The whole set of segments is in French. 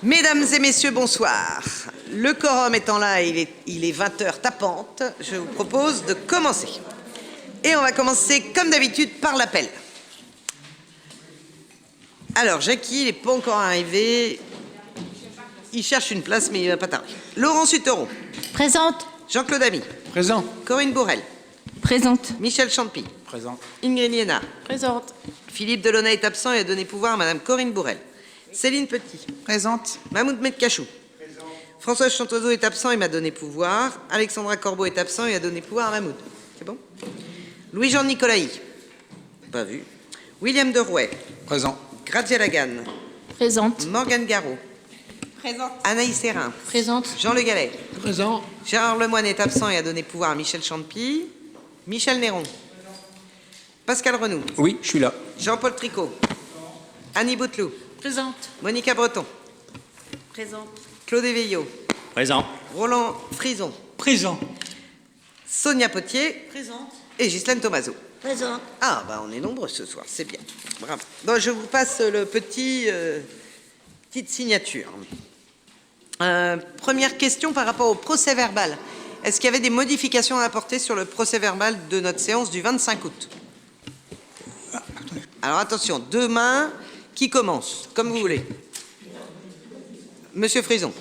Mesdames et messieurs, bonsoir. Le quorum étant là, il est 20h tapante, je vous propose de commencer. Et on va commencer, comme d'habitude, par l'appel. Alors, Jackie, il n'est pas encore arrivé. Il cherche une place, mais il ne va pas tarder. Laurent Sutteron. Présente. Jean-Claude Ami. Présent. Corinne Bourrel. Présente. Michel Champy. Présent. Ingrid Liénard. Présente. Philippe Delaunay est absent et a donné pouvoir à Madame Corinne Bourrel. Céline Petit. Présente. Mahmoud Medkachou. Présent. François Chantoiseau est absent et m'a donné pouvoir. Alexandra Corbeau est absent et a donné pouvoir à Mahmoud. C'est bon? Louis-Jean Nicolaï. Pas vu. William Derouet. Présent. Graziella Lagan. Présente. Morgane Garot. Présente. Anaïs Sérin. Présente. Jean Le Gallet. Présent. Gérard Lemoine est absent et a donné pouvoir à Michel Champy. Michel Néron. Pascal Renou. Oui, je suis là. Jean-Paul Tricot. Annie Bouteloup. Présente. Monica Breton. Présente. Claude Éveillot. Présent. Roland Frison. Présent. Sonia Potier. Présente. Et Ghislaine Thomazeau. Présente. Ah, bah on est nombreux ce soir, c'est bien. Bravo. Donc, je vous passe le petite signature. Première question par rapport au procès verbal. Est-ce qu'il y avait des modifications à apporter sur le procès verbal de notre séance du 25 août? Alors attention, demain, qui commence? Comme vous voulez. Monsieur Frison.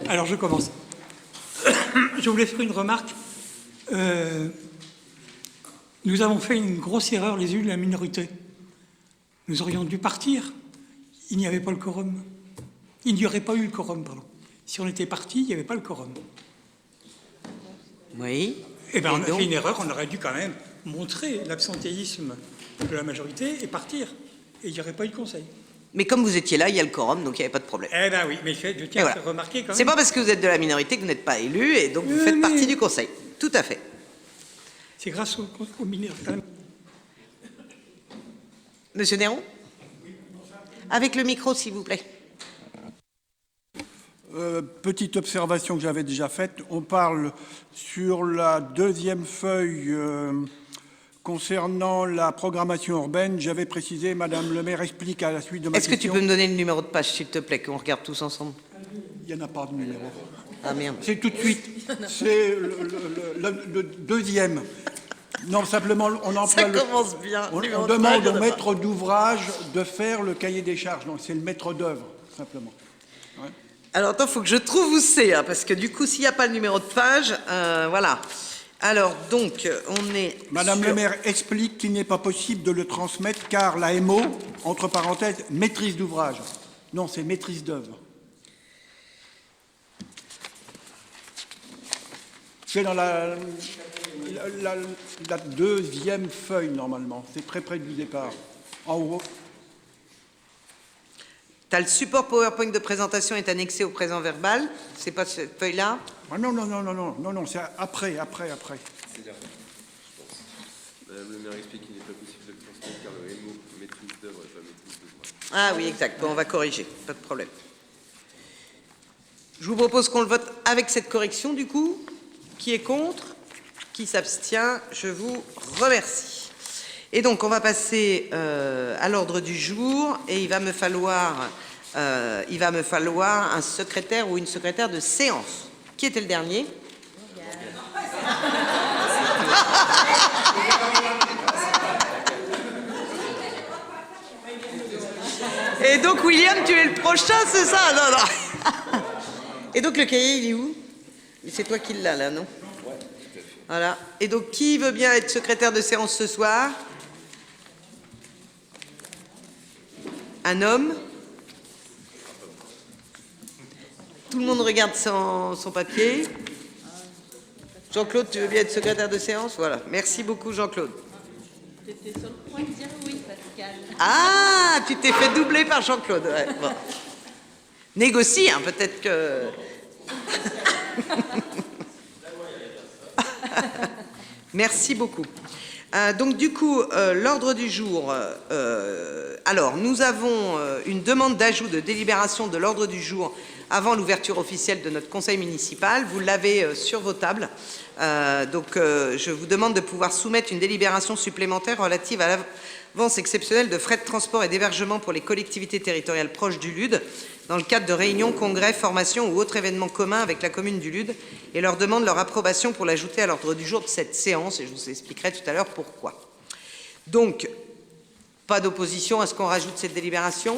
Alors je commence. Je voulais faire une remarque. Nous avons fait une grosse erreur, les élus de la minorité. Nous aurions dû partir. Il n'y avait pas le quorum. Il n'y aurait pas eu le quorum, pardon. Si on était parti, il n'y avait pas le quorum. Oui. Eh bien, on a fait une erreur, on aurait dû quand même montrer l'absentéisme de la majorité et partir. Et il n'y aurait pas eu de conseil. Mais comme vous étiez là, il y a le quorum, donc il n'y avait pas de problème. Eh bien oui, mais je tiens à faire remarquer quand même. C'est pas parce que vous êtes de la minorité que vous n'êtes pas élu, et donc vous faites partie du conseil. Tout à fait. C'est grâce aux mineurs quand même. Monsieur Néron? Avec le micro, s'il vous plaît. Petite observation que j'avais déjà faite. On parle sur la deuxième feuille concernant la programmation urbaine. J'avais précisé, Madame le maire explique à la suite de ma question. Est-ce que tu peux me donner le numéro de page, s'il te plaît, qu'on regarde tous ensemble? Il n'y en a pas de numéro. Ah merde. C'est tout de suite. C'est le deuxième. Non, simplement, on emploie Ça commence bien. on demande au maître d'ouvrage de faire le cahier des charges. Donc c'est le maître d'œuvre, simplement. Ouais. Alors attends, il faut que je trouve où c'est, hein, parce que du coup, s'il n'y a pas le numéro de page, voilà. Alors donc, on est Madame sur... le maire explique qu'il n'est pas possible de le transmettre car la MO, entre parenthèses, maîtrise d'ouvrage. Non, c'est maîtrise d'œuvre. C'est dans la deuxième feuille, normalement. C'est très près du départ. En haut. Tu as le support PowerPoint de présentation est annexé au présent verbal. C'est pas cette feuille-là? Ah non, c'est après. C'est-à-dire, je pense. Madame le maire explique qu'il n'est pas possible de le transmettre car le MO maîtrise d'œuvre et pas maîtrise d'ouvrage. Ah oui, exact. Bon, on va corriger. Pas de problème. Je vous propose qu'on le vote avec cette correction, du coup. Qui est contre? Qui s'abstient? Je vous remercie. Et donc, on va passer à l'ordre du jour et il va me falloir un secrétaire ou une secrétaire de séance. Qui était le dernier? Et donc, William, tu es le prochain, c'est ça? Non. Et donc, le cahier, il est où? C'est toi qui l'as, là, non? Ouais, tout à fait. Voilà. Et donc, qui veut bien être secrétaire de séance ce soir? Un homme? Tout le monde regarde son papier. Jean-Claude, tu veux bien être secrétaire de séance? Voilà. Merci beaucoup, Jean-Claude. Tu étais sur le point de dire oui, Pascal. Ah, tu t'es fait doubler par Jean-Claude. Ouais, bon. Négocie, hein, peut-être que... Merci beaucoup. Donc du coup, l'ordre du jour, alors nous avons une demande d'ajout de délibération de l'ordre du jour avant l'ouverture officielle de notre conseil municipal. Vous l'avez sur vos tables. Je vous demande de pouvoir soumettre une délibération supplémentaire relative avances exceptionnelles de frais de transport et d'hébergement pour les collectivités territoriales proches du LUD dans le cadre de réunions, congrès, formations ou autres événements communs avec la commune du LUD et leur demande leur approbation pour l'ajouter à l'ordre du jour de cette séance et je vous expliquerai tout à l'heure pourquoi. Donc, pas d'opposition à ce qu'on rajoute cette délibération?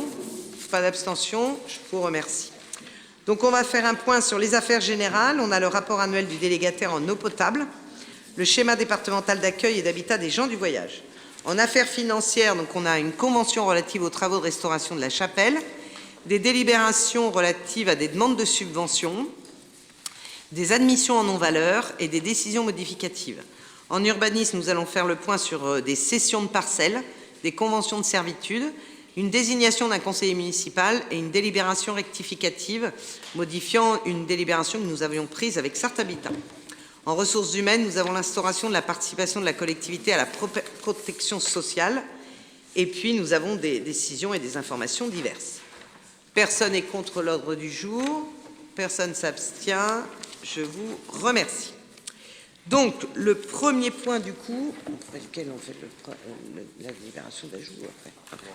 Pas d'abstention? Je vous remercie. Donc, on va faire un point sur les affaires générales. On a le rapport annuel du délégataire en eau potable, le schéma départemental d'accueil et d'habitat des gens du voyage. En affaires financières, donc, on a une convention relative aux travaux de restauration de la chapelle, des délibérations relatives à des demandes de subventions, des admissions en non-valeur et des décisions modificatives. En urbanisme, nous allons faire le point sur des cessions de parcelles, des conventions de servitude, une désignation d'un conseiller municipal et une délibération rectificative modifiant une délibération que nous avions prise avec Sarthabitat. En ressources humaines, nous avons l'instauration de la participation de la collectivité à la protection sociale et puis nous avons des décisions et des informations diverses. Personne n'est contre l'ordre du jour, personne ne s'abstient, je vous remercie. Donc, le premier point du coup, lequel on fait la délibération d'ajout après.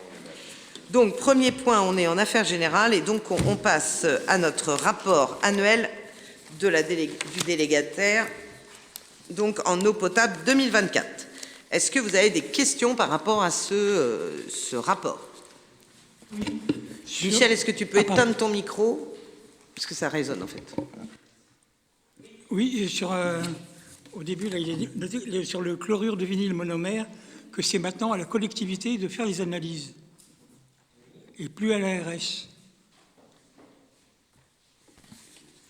Donc, premier point, on est en affaires générales et donc on passe à notre rapport annuel de du délégataire, donc en eau potable 2024. Est-ce que vous avez des questions par rapport à ce rapport? Michel, est-ce que tu peux éteindre ton micro? Parce que ça résonne en fait. Oui, au début, là, il est sur le chlorure de vinyle monomère que c'est maintenant à la collectivité de faire les analyses et plus à l'ARS.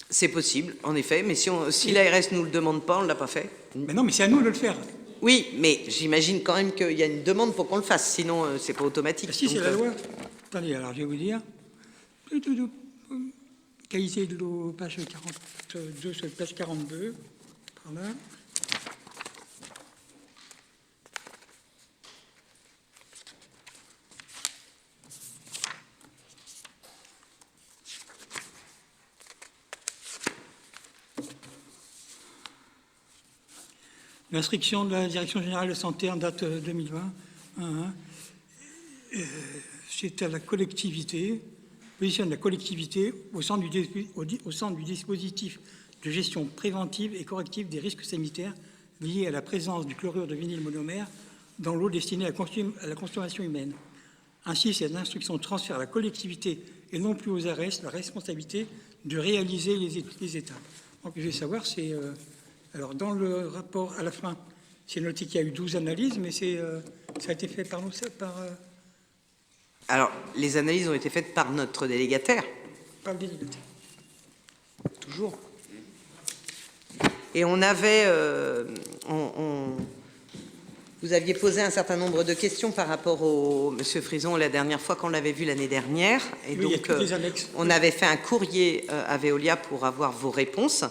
C'est possible, en effet, mais si l'ARS ne nous le demande pas, on ne l'a pas fait. Mais non, mais c'est à nous de le faire. Oui, mais j'imagine quand même qu'il y a une demande pour qu'on le fasse, sinon c'est pas automatique. Ah, si, c'est la loi. Attendez, alors je vais vous dire. Qualité de l'eau, page 42, sur page 42. Par là. L'instruction de la Direction générale de santé en date 2020, c'est à la collectivité, positionne la collectivité au centre du dispositif de gestion préventive et corrective des risques sanitaires liés à la présence du chlorure de vinyle monomère dans l'eau destinée à la consommation humaine. Ainsi, cette instruction transfère à la collectivité et non plus aux ARS la responsabilité de réaliser les étapes. Donc, je vais savoir, alors, dans le rapport, à la fin, c'est noté qu'il y a eu 12 analyses, mais ça a été fait par nous, Alors, les analyses ont été faites par notre délégataire. Par le délégataire. Toujours. Et on avait... vous aviez posé un certain nombre de questions par rapport au... Monsieur Frison, la dernière fois qu'on l'avait vu l'année dernière. Et oui, donc, on avait fait un courrier à Veolia pour avoir vos réponses.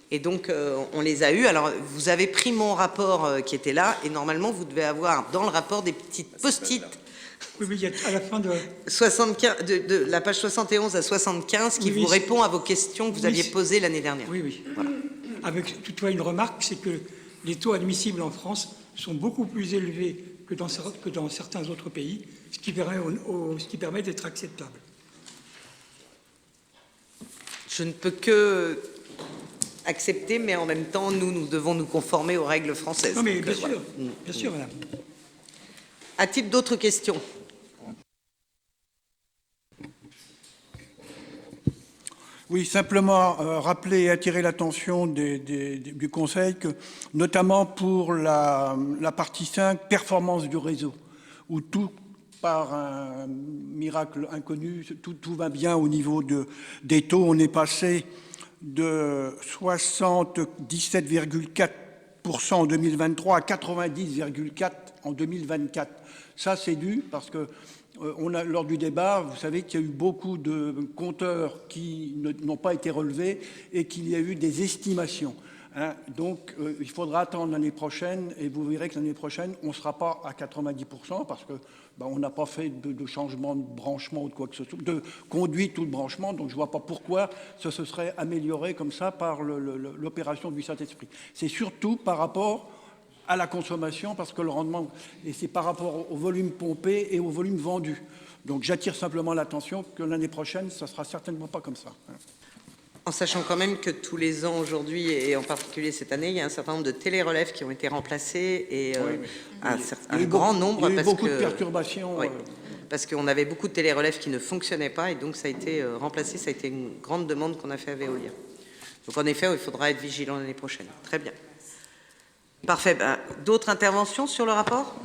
Et donc, on les a eus. Alors, vous avez pris mon rapport qui était là, et normalement, vous devez avoir dans le rapport des petites post-it. Oui, mais il y a à la fin de... 75, de la page 71 à 75 qui vous répond à vos questions que vous aviez posées l'année dernière. Oui, oui. Voilà. Avec toutefois une remarque, c'est que les taux admissibles en France sont beaucoup plus élevés que dans certains autres pays, ce qui permet d'être acceptable. Je ne peux que accepter, mais en même temps, nous devons nous conformer aux règles françaises. Non, mais donc, bien voilà. sûr, bien sûr, madame. A-t-il d'autres questions? Oui, simplement rappeler et attirer l'attention du Conseil, que, notamment pour la partie 5, performance du réseau, où tout, par un miracle inconnu, tout va bien au niveau des taux. On est passé de 77,4% en 2023 à 90,4% en 2024. Ça, c'est dû parce que lors du débat, vous savez qu'il y a eu beaucoup de compteurs qui n'ont pas été relevés et qu'il y a eu des estimations. Hein. Donc, il faudra attendre l'année prochaine et vous verrez que l'année prochaine, on ne sera pas à 90% parce que on n'a pas fait de changement de branchement ou de quoi que ce soit, de conduite ou de branchement. Donc, je ne vois pas pourquoi ça se serait amélioré comme ça par l'opération du Saint-Esprit. C'est surtout par rapport à la consommation parce que le rendement, et c'est par rapport au volume pompé et au volume vendu. Donc j'attire simplement l'attention que l'année prochaine, ça ne sera certainement pas comme ça. En sachant quand même que tous les ans aujourd'hui, et en particulier cette année, il y a un certain nombre de télérelèves qui ont été remplacés et un grand nombre. Il y a eu beaucoup de que, perturbations. oui, parce qu'on avait beaucoup de télérelèves qui ne fonctionnaient pas et donc ça a été remplacé, ça a été une grande demande qu'on a fait à Veolia. Donc en effet, il faudra être vigilant l'année prochaine. Très bien. Parfait. Ben, d'autres interventions sur le rapport?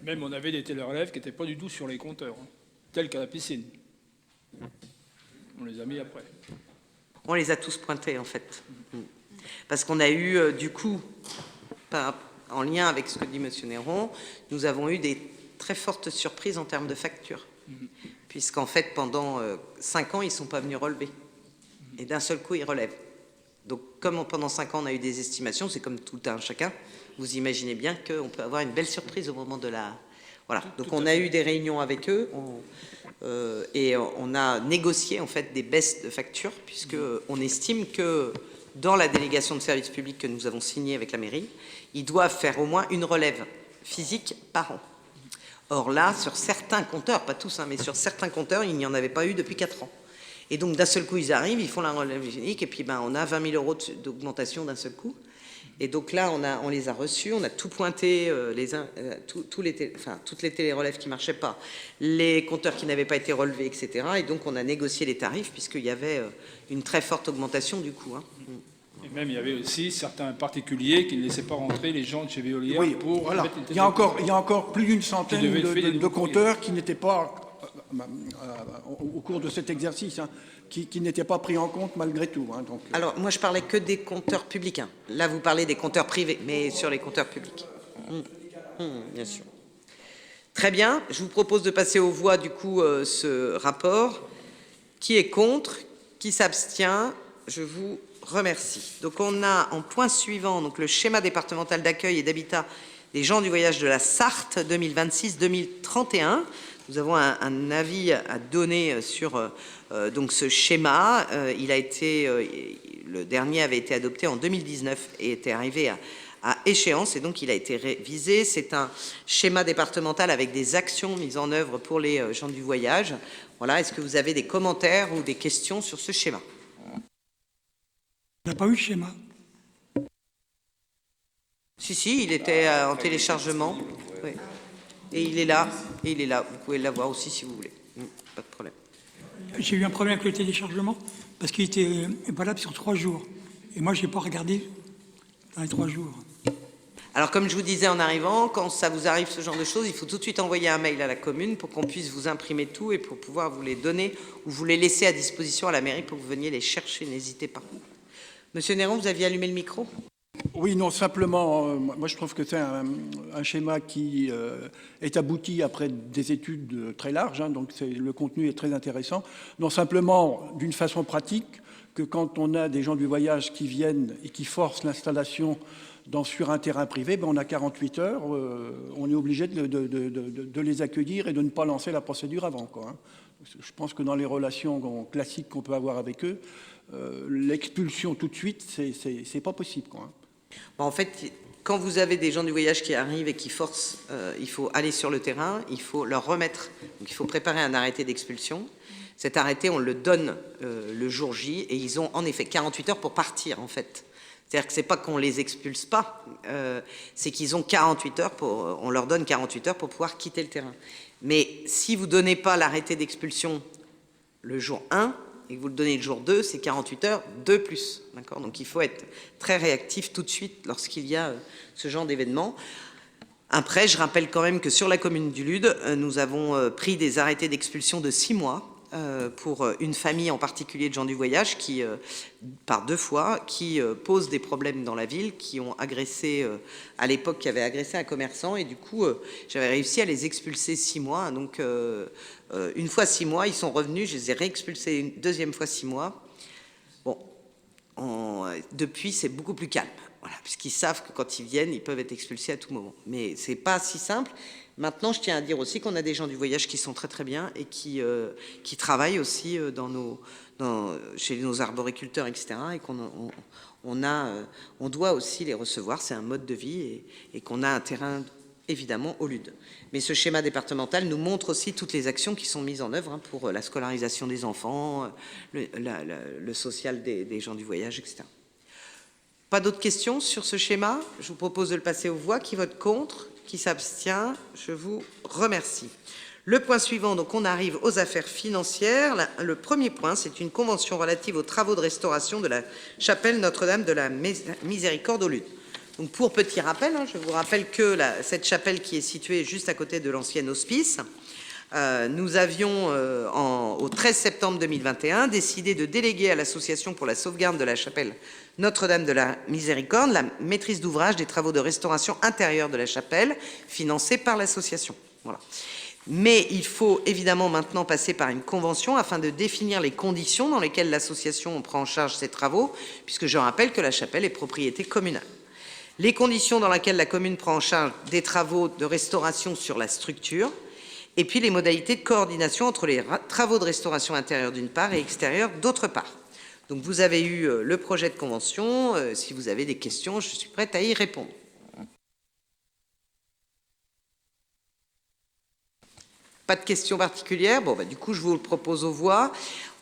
Même on avait des télérelèves qui n'étaient pas du tout sur les compteurs, tels qu'à la piscine. On les a mis après. On les a tous pointés, en fait. Parce qu'on a eu, du coup, en lien avec ce que dit M. Néron, nous avons eu des très fortes surprises en termes de factures. Puisqu'en fait, pendant 5 ans, ils ne sont pas venus relever. Et d'un seul coup, ils relèvent. Donc, comme pendant 5 ans, on a eu des estimations, c'est comme tout un chacun, vous imaginez bien qu'on peut avoir une belle surprise au moment de la... Voilà. Donc, on a eu des réunions avec eux, et on a négocié, en fait, des baisses de factures, puisqu'on estime que, dans la délégation de services publics que nous avons signée avec la mairie, ils doivent faire au moins une relève physique par an. Or là, sur certains compteurs, pas tous, mais sur certains compteurs, il n'y en avait pas eu depuis 4 ans. Et donc, d'un seul coup, ils arrivent, ils font la relève hygiénique, et puis on a 20 000 € d'augmentation d'un seul coup. Et donc là, on les a reçus, on a tout pointé, toutes les télérelèves qui ne marchaient pas, les compteurs qui n'avaient pas été relevés, etc. Et donc, on a négocié les tarifs, puisqu'il y avait une très forte augmentation du coût. Et même, il y avait aussi certains particuliers qui ne laissaient pas rentrer les gens de chez Veolia. Oui, pour voilà. Il y a encore plus d'une centaine de compteurs qui n'étaient pas, au cours de cet exercice, qui n'étaient pas pris en compte malgré tout. Donc, alors, moi, je parlais que des compteurs publics. Là, vous parlez des compteurs privés, mais sur les compteurs publics. Bien sûr. Très bien. Je vous propose de passer aux voix, du coup, ce rapport. Qui est contre? Qui s'abstient? Je vous remercie. Donc, on a en point suivant donc, le schéma départemental d'accueil et d'habitat des gens du voyage de la Sarthe 2026-2031. Nous avons un avis à donner sur donc ce schéma. Le dernier avait été adopté en 2019 et était arrivé à échéance, et donc il a été révisé. C'est un schéma départemental avec des actions mises en œuvre pour les gens du voyage. Voilà. Est-ce que vous avez des commentaires ou des questions sur ce schéma? On n'a pas eu de schéma. Si, il était en téléchargement. Oui. Et il est là. Vous pouvez l'avoir aussi si vous voulez. Pas de problème. J'ai eu un problème avec le téléchargement parce qu'il était valable sur 3 jours. Et moi, je n'ai pas regardé dans les 3 jours. Alors, comme je vous disais en arrivant, quand ça vous arrive ce genre de choses, il faut tout de suite envoyer un mail à la commune pour qu'on puisse vous imprimer tout et pour pouvoir vous les donner ou vous les laisser à disposition à la mairie pour que vous veniez les chercher. N'hésitez pas. Monsieur Néron, vous aviez allumé le micro? Oui, non, simplement, moi je trouve que c'est un schéma qui est abouti après des études très larges, donc le contenu est très intéressant. Non, simplement, d'une façon pratique, que quand on a des gens du voyage qui viennent et qui forcent l'installation sur un terrain privé, on a 48 heures, on est obligé de les accueillir et de ne pas lancer la procédure avant, quoi. Je pense que dans les relations classiques qu'on peut avoir avec eux, l'expulsion tout de suite, c'est pas possible, quoi. En fait, quand vous avez des gens du voyage qui arrivent et qui forcent, il faut aller sur le terrain, il faut leur remettre, donc il faut préparer un arrêté d'expulsion. Cet arrêté, on le donne le jour J et ils ont en effet 48 heures pour partir, en fait. C'est-à-dire que c'est pas qu'on les expulse pas, c'est qu'ils ont 48 heures on leur donne 48 heures pour pouvoir quitter le terrain. Mais si vous donnez pas l'arrêté d'expulsion le jour 1, et que vous le donnez le jour 2, c'est 48 heures de plus. D'accord ? Donc il faut être très réactif tout de suite lorsqu'il y a ce genre d'événement. Après, je rappelle quand même que sur la commune du Lude, nous avons pris des arrêtés d'expulsion de 6 mois pour une famille en particulier de gens du voyage qui, par 2 fois, qui posent des problèmes dans la ville, qui ont agressé, à l'époque, qui avaient agressé un commerçant, et du coup, j'avais réussi à les expulser 6 mois. Donc, une fois 6 mois, ils sont revenus, je les ai réexpulsés une deuxième fois 6 mois. Bon, depuis, c'est beaucoup plus calme, voilà, puisqu'ils savent que quand ils viennent, ils peuvent être expulsés à tout moment. Mais c'est pas si simple. Maintenant, je tiens à dire aussi qu'on a des gens du voyage qui sont très très bien et qui travaillent aussi chez nos arboriculteurs, etc. Et on doit aussi les recevoir, c'est un mode de vie et qu'on a un terrain évidemment au LUD. Mais ce schéma départemental nous montre aussi toutes les actions qui sont mises en œuvre pour la scolarisation des enfants, le social des gens du voyage, etc. Pas d'autres questions sur ce schéma? Je vous propose de le passer aux voix. Qui vote contre? Qui s'abstient? Je vous remercie. Le point suivant, donc on arrive aux affaires financières. Le premier point, c'est une convention relative aux travaux de restauration de la chapelle Notre-Dame de la Miséricorde au LUD. Donc pour petit rappel, je vous rappelle que cette chapelle qui est située juste à côté de l'ancien hospice, nous avions, au 13 septembre 2021, décidé de déléguer à l'Association pour la sauvegarde de la chapelle Notre-Dame de la Miséricorde la maîtrise d'ouvrage des travaux de restauration intérieure de la chapelle, financés par l'association. Voilà. Mais il faut évidemment maintenant passer par une convention afin de définir les conditions dans lesquelles l'association prend en charge ces travaux, puisque je rappelle que la chapelle est propriété communale. Les conditions dans lesquelles la commune prend en charge des travaux de restauration sur la structure, et puis les modalités de coordination entre les travaux de restauration intérieure d'une part et extérieure d'autre part. Donc vous avez eu le projet de convention. Si vous avez des questions, je suis prête à y répondre. Pas de questions particulières? Bon, du coup, je vous le propose aux voix.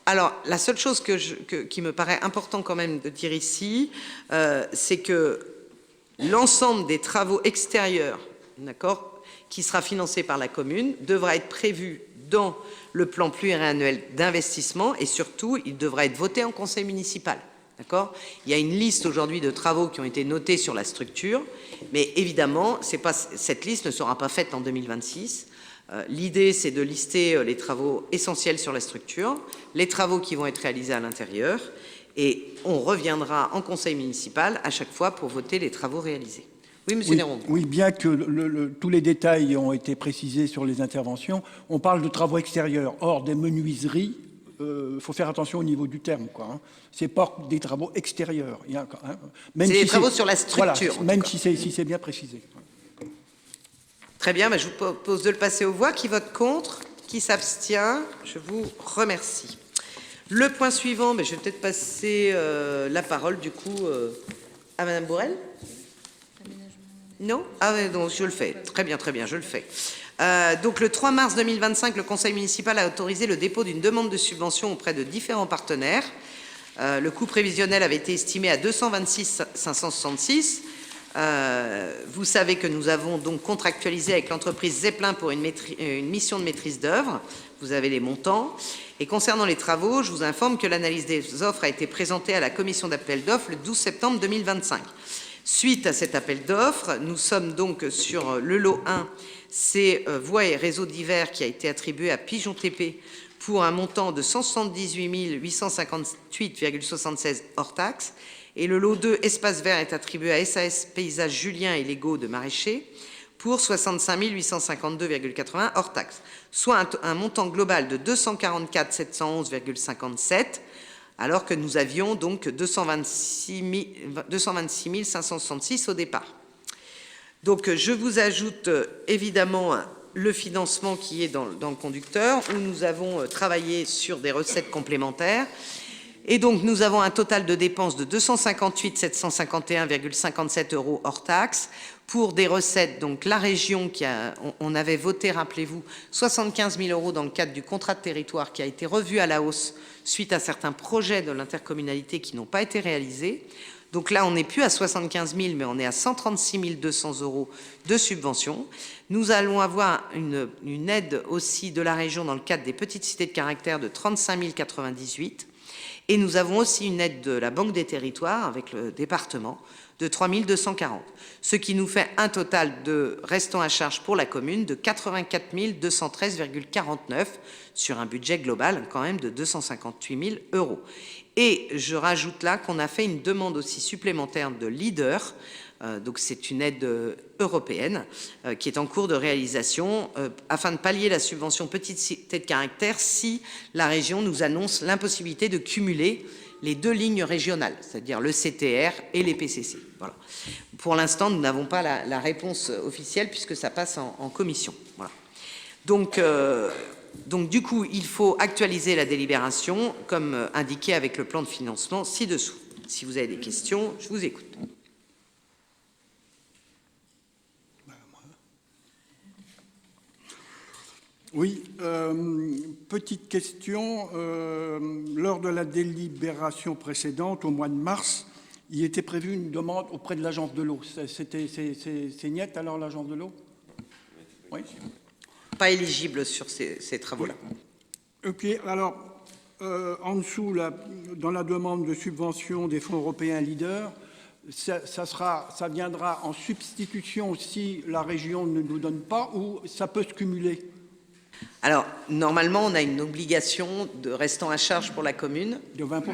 Alors, la seule chose qui me paraît important quand même de dire ici, c'est que l'ensemble des travaux extérieurs, d'accord, qui sera financé par la commune, devra être prévu dans le plan pluriannuel d'investissement et surtout, il devra être voté en conseil municipal. D'accord ? Il y a une liste aujourd'hui de travaux qui ont été notés sur la structure, mais évidemment, cette liste ne sera pas faite en 2026. L'idée, c'est de lister les travaux essentiels sur la structure, les travaux qui vont être réalisés à l'intérieur, et on reviendra en conseil municipal à chaque fois pour voter les travaux réalisés. Oui, monsieur Néron. Oui, bien que tous les détails ont été précisés sur les interventions, on parle de travaux extérieurs. Or, des menuiseries, faut faire attention au niveau du terme, quoi. Hein. C'est pas des travaux extérieurs. C'est des travaux sur la structure. Voilà, même si c'est bien précisé. Très bien, je vous propose de le passer aux voix. Qui vote contre? Qui s'abstient? Je vous remercie. Le point suivant, je vais peut-être passer la parole du coup à Madame Bourrel. Non? Ah non, je le fais. Très bien, je le fais. Donc le 3 mars 2025, le conseil municipal a autorisé le dépôt d'une demande de subvention auprès de différents partenaires. Le coût prévisionnel avait été estimé à 226 566. Vous savez que nous avons donc contractualisé avec l'entreprise Zeppelin pour une mission de maîtrise d'œuvre. Vous avez les montants. Et concernant les travaux, je vous informe que l'analyse des offres a été présentée à la commission d'appel d'offres le 12 septembre 2025. Suite à cet appel d'offres, nous sommes donc sur le lot 1, c'est voies et réseaux divers qui a été attribué à Pigeon TP pour un montant de 178 858,76 hors taxe. Et le lot 2, espace vert, est attribué à SAS Paysages Julien et Légaux de Maraîcher pour 65 852,80 hors taxe, soit un montant global de 244 711,57, alors que nous avions donc 226 566 au départ. Donc je vous ajoute évidemment le financement qui est dans le conducteur, où nous avons travaillé sur des recettes complémentaires. Et donc nous avons un total de dépenses de 258 751,57 € hors taxe pour des recettes. Donc la région on avait voté, rappelez-vous, 75 000 € dans le cadre du contrat de territoire qui a été revu à la hausse suite à certains projets de l'intercommunalité qui n'ont pas été réalisés. Donc là, on n'est plus à 75 000, mais on est à 136 200 € de subvention. Nous allons avoir une aide aussi de la région dans le cadre des petites cités de caractère de 35 098. Et nous avons aussi une aide de la Banque des Territoires avec le département de 3 240, ce qui nous fait un total de restant à charge pour la commune de 84 213,49 sur un budget global quand même de 258 000 €. Et je rajoute là qu'on a fait une demande aussi supplémentaire de Leader, donc c'est une aide européenne qui est en cours de réalisation afin de pallier la subvention petite cité de caractère si la région nous annonce l'impossibilité de cumuler les 2 lignes régionales, c'est-à-dire le CTR et les PCC. Voilà. Pour l'instant, nous n'avons pas la réponse officielle puisque ça passe en commission. Voilà. Donc, du coup, il faut actualiser la délibération comme indiqué avec le plan de financement ci-dessous. Si vous avez des questions, je vous écoute. Oui, petite question. Lors de la délibération précédente, au mois de mars, il était prévu une demande auprès de l'agence de l'eau. C'est net alors l'agence de l'eau? Oui. Pas éligible sur ces travaux-là. Ok, alors, en dessous, dans la demande de subvention des fonds européens Leader, ça viendra en substitution si la région ne nous donne pas ou ça peut se cumuler? Alors, normalement, on a une obligation de restant à charge pour la commune. De 20%.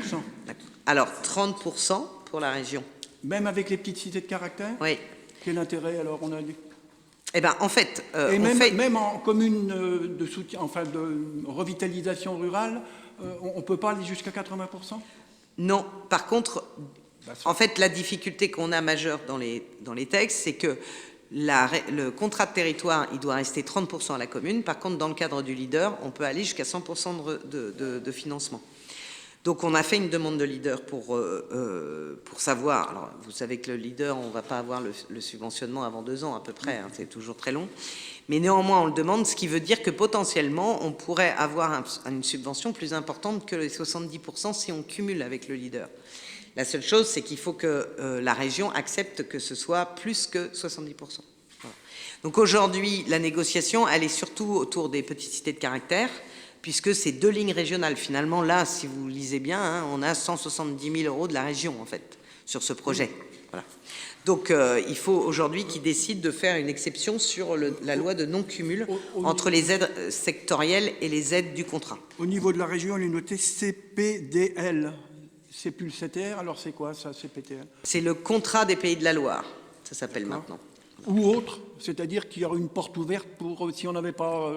Alors, 30% pour la région. Même avec les petites cités de caractère? Oui. Quel intérêt alors on a dit? Eh bien, en fait, Et même en commune de soutien, enfin de revitalisation rurale, on ne peut pas aller jusqu'à 80%? Non. Par contre, en fait, la difficulté qu'on a majeure dans les textes, c'est que le contrat de territoire, il doit rester 30% à la commune. Par contre, dans le cadre du leader, on peut aller jusqu'à 100% de financement. Donc, on a fait une demande de leader pour savoir. Alors, vous savez que le leader, on ne va pas avoir le subventionnement avant 2 ans à peu près. Hein, c'est toujours très long. Mais néanmoins, on le demande, ce qui veut dire que potentiellement, on pourrait avoir une subvention plus importante que les 70% si on cumule avec le leader. La seule chose, c'est qu'il faut que la région accepte que ce soit plus que 70%. Voilà. Donc aujourd'hui, la négociation, elle est surtout autour des petites cités de caractère, puisque c'est 2 lignes régionales. Finalement, là, si vous lisez bien, hein, on a 170 000 € de la région, en fait, sur ce projet. Voilà. Donc il faut aujourd'hui qu'ils décident de faire une exception sur la loi de non-cumul entre les aides sectorielles et les aides du contrat. Au niveau de la région, on est noté CPDL. C'est plus le CTR, alors c'est quoi ça, CPTL? C'est le contrat des Pays de la Loire, ça s'appelle maintenant. Ou autre, c'est-à-dire qu'il y aurait une porte ouverte pour, si on n'avait pas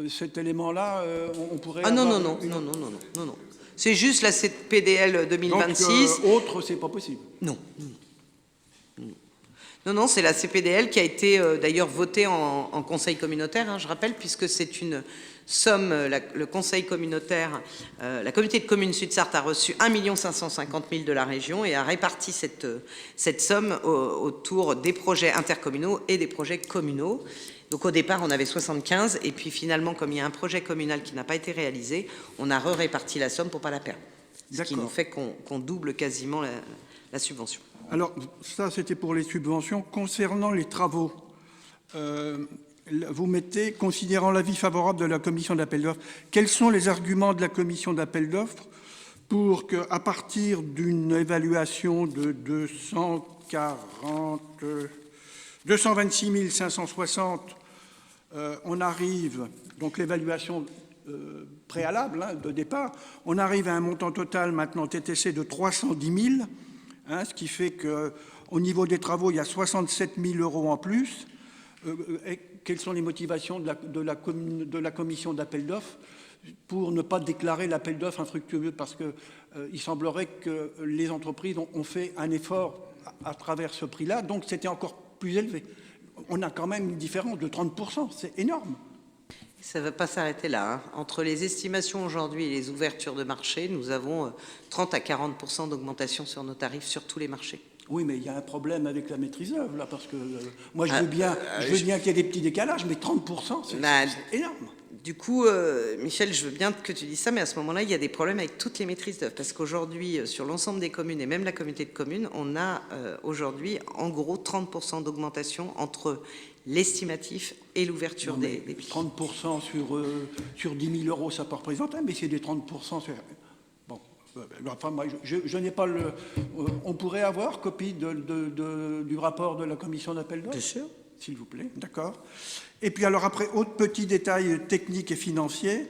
cet élément-là, on pourrait... Ah non. C'est juste la CPDL 2026. Donc, autre, c'est pas possible. Non. Non, c'est la CPDL qui a été d'ailleurs votée en conseil communautaire, hein, je rappelle, puisque c'est une somme, le conseil communautaire, la communauté de communes Sud-Sarthe a reçu 1 550 000 € de la région et a réparti cette somme autour des projets intercommunaux et des projets communaux. Donc au départ, on avait 75, et puis finalement, comme il y a un projet communal qui n'a pas été réalisé, on a réparti la somme pour ne pas la perdre. Ce qui nous fait qu'on double quasiment la subvention. Alors, ça, c'était pour les subventions. Concernant les travaux, vous mettez, considérant l'avis favorable de la commission d'appel d'offres, quels sont les arguments de la commission d'appel d'offres pour qu'à partir d'une évaluation de 226 560, on arrive, donc l'évaluation préalable hein, de départ, on arrive à un montant total maintenant TTC de 310 000, hein, ce qui fait qu'au niveau des travaux, il y a 67 000 € en plus. Quelles sont les motivations de la commission d'appel d'offres pour ne pas déclarer l'appel d'offres infructueux? Parce qu'il semblerait que les entreprises ont fait un effort à travers ce prix-là, donc c'était encore plus élevé. On a quand même une différence de 30%, c'est énorme. Ça ne va pas s'arrêter là. Hein. Entre les estimations aujourd'hui et les ouvertures de marché, nous avons 30 à 40% d'augmentation sur nos tarifs sur tous les marchés. Oui, mais il y a un problème avec la maîtrise d'œuvre, là, parce que moi, je veux bien qu'il y ait des petits décalages, mais 30%, c'est énorme. Du coup, Michel, je veux bien que tu dises ça, mais à ce moment-là, il y a des problèmes avec toutes les maîtrises d'œuvre, parce qu'aujourd'hui, sur l'ensemble des communes, et même la communauté de communes, on a aujourd'hui, en gros, 30% d'augmentation entre l'estimatif et l'ouverture des prix. 30% sur 10 000 € ça peut représenter, mais c'est des 30% sur... Bon, enfin, moi, je n'ai pas le... On pourrait avoir copie du rapport de la commission d'appel d'offres? Bien sûr. S'il vous plaît, d'accord. Et puis alors après, autre petit détail technique et financier,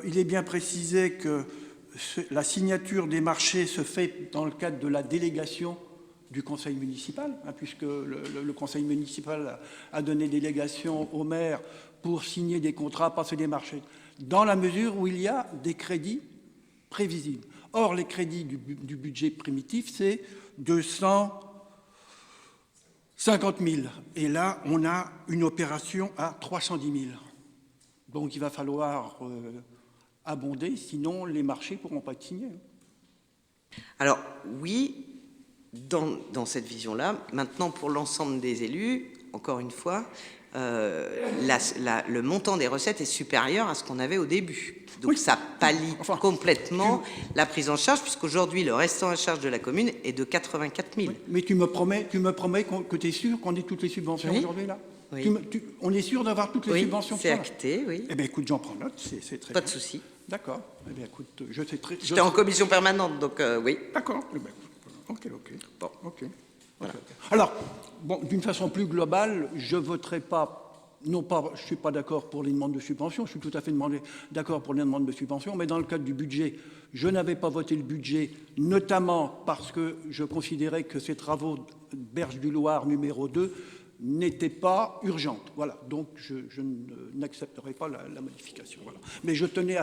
il est bien précisé que la signature des marchés se fait dans le cadre de la délégation du conseil municipal, hein, puisque le conseil municipal a donné délégation au maire pour signer des contrats, passer des marchés, dans la mesure où il y a des crédits prévisibles. Or, les crédits du budget primitif, c'est 250 000. Et là, on a une opération à 310 000. Donc, il va falloir abonder, sinon les marchés ne pourront pas être signés. Alors, oui, dans cette vision-là. Maintenant, pour l'ensemble des élus, encore une fois, le montant des recettes est supérieur à ce qu'on avait au début. Donc, Oui. ça pallie complètement la prise en charge, puisqu'aujourd'hui, le restant à charge de la commune est de 84 000. Oui, mais tu me promets que tu es sûr qu'on ait toutes les subventions Oui. aujourd'hui, là? Oui. On est sûr d'avoir toutes les Oui, subventions c'est qui sont là? acté, oui. Eh bien, écoute, j'en prends note, c'est très Pas bien. de souci. D'accord. Eh bien, écoute, je sais très... J'étais en commission permanente, donc oui. D'accord. Eh bien, ok. Bon. Ok. Voilà. Alors, bon, d'une façon plus globale, je voterai pas... Non pas, je ne suis pas d'accord pour les demandes de subvention, je suis tout à fait d'accord pour les demandes de subvention, mais dans le cadre du budget, je n'avais pas voté le budget, notamment parce que je considérais que ces travaux Berge du Loir numéro 2 n'étaient pas urgentes. Voilà, donc je n'accepterai pas la modification. Voilà. Mais je tenais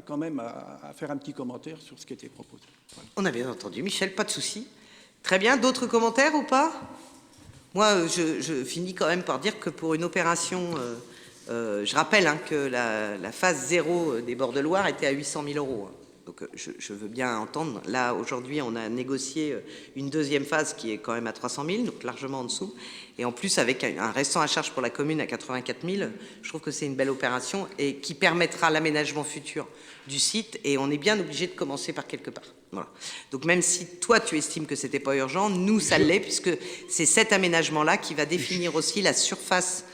quand même à faire un petit commentaire sur ce qui était proposé. Voilà. On a bien entendu. Michel, pas de souci. Très bien. D'autres commentaires ou pas? Moi, je finis quand même par dire que pour une opération, je rappelle que la phase 0 des bords de Loire était à 800 000 €. Donc, je veux bien entendre. Là, aujourd'hui, on a négocié une deuxième phase qui est quand même à 300 000, donc largement en dessous. Et en plus, avec un restant à charge pour la commune à 84 000, je trouve que c'est une belle opération et qui permettra l'aménagement futur du site. Et on est bien obligé de commencer par quelque part. Voilà. Donc, même si toi, tu estimes que c'était pas urgent, nous, ça l'est, puisque c'est cet aménagement-là qui va définir aussi la surface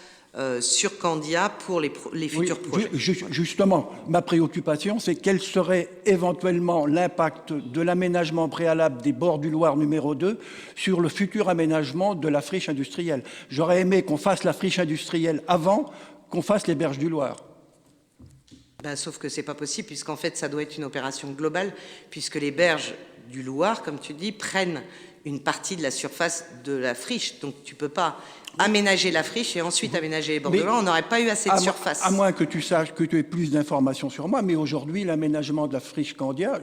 sur Candia pour les futurs projets. Justement, ma préoccupation, c'est quel serait éventuellement l'impact de l'aménagement préalable des bords du Loir numéro 2 sur le futur aménagement de la friche industrielle. J'aurais aimé qu'on fasse la friche industrielle avant qu'on fasse les berges du Loir. Ben, sauf que c'est pas possible, puisqu'en fait, ça doit être une opération globale, puisque les berges du Loir, comme tu dis, prennent une partie de la surface de la friche. Donc, tu peux pas aménager la friche et ensuite aménager les bords de Loire. On n'aurait pas eu assez de surface. À moins que tu saches, que tu aies plus d'informations sur moi, mais aujourd'hui, l'aménagement de la friche Candia,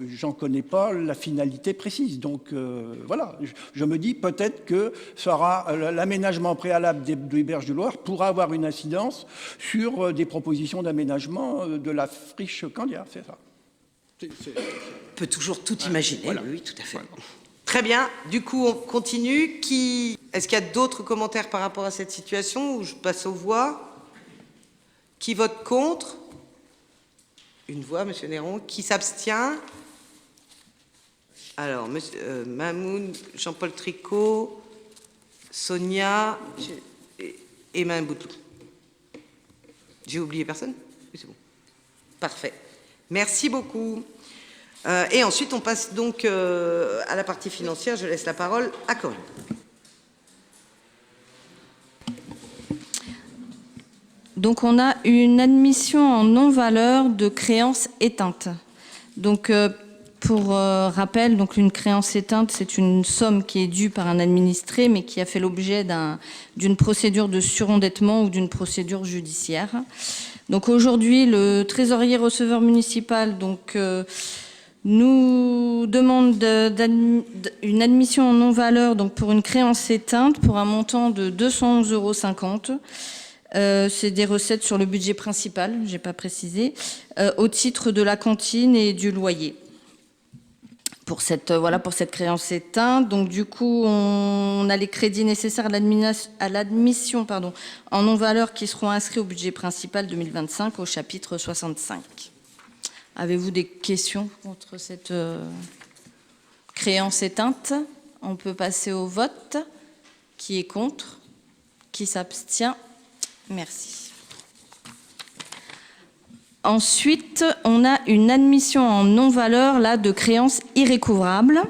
j'en connais pas la finalité précise. Donc, voilà, je me dis peut-être que l'aménagement préalable des berges du Loir pourra avoir une incidence sur des propositions d'aménagement de la friche Candia, c'est ça. On peut toujours tout imaginer, voilà. Oui, tout à fait. Voilà. Très bien, du coup on continue. Est-ce qu'il y a d'autres commentaires par rapport à cette situation ou je passe aux voix? Qui vote contre? Une voix, Monsieur Néron. Qui s'abstient? Alors, Mamoun, Jean-Paul Tricot, Sonia et Mme Bouteloup. J'ai oublié personne? Oui, c'est bon. Parfait. Merci beaucoup. Et ensuite, on passe donc à la partie financière. Je laisse la parole à Corinne. Donc, on a une admission en non-valeur de créances éteintes. Donc, pour rappel, donc une créance éteinte, c'est une somme qui est due par un administré, mais qui a fait l'objet d'une procédure de surendettement ou d'une procédure judiciaire. Donc, aujourd'hui, le trésorier receveur municipal nous demande une admission en non-valeur donc pour une créance éteinte pour un montant de 211,50 €. C'est des recettes sur le budget principal, je n'ai pas précisé, au titre de la cantine et du loyer. Pour cette créance éteinte, donc du coup, on a les crédits nécessaires à l'admission en non-valeur qui seront inscrits au budget principal 2025 au chapitre 65. Avez-vous des questions contre cette créance éteinte? On peut passer au vote. Qui est contre? Qui s'abstient? Merci. Ensuite, on a une admission en non-valeur là, de créances irrécouvrables,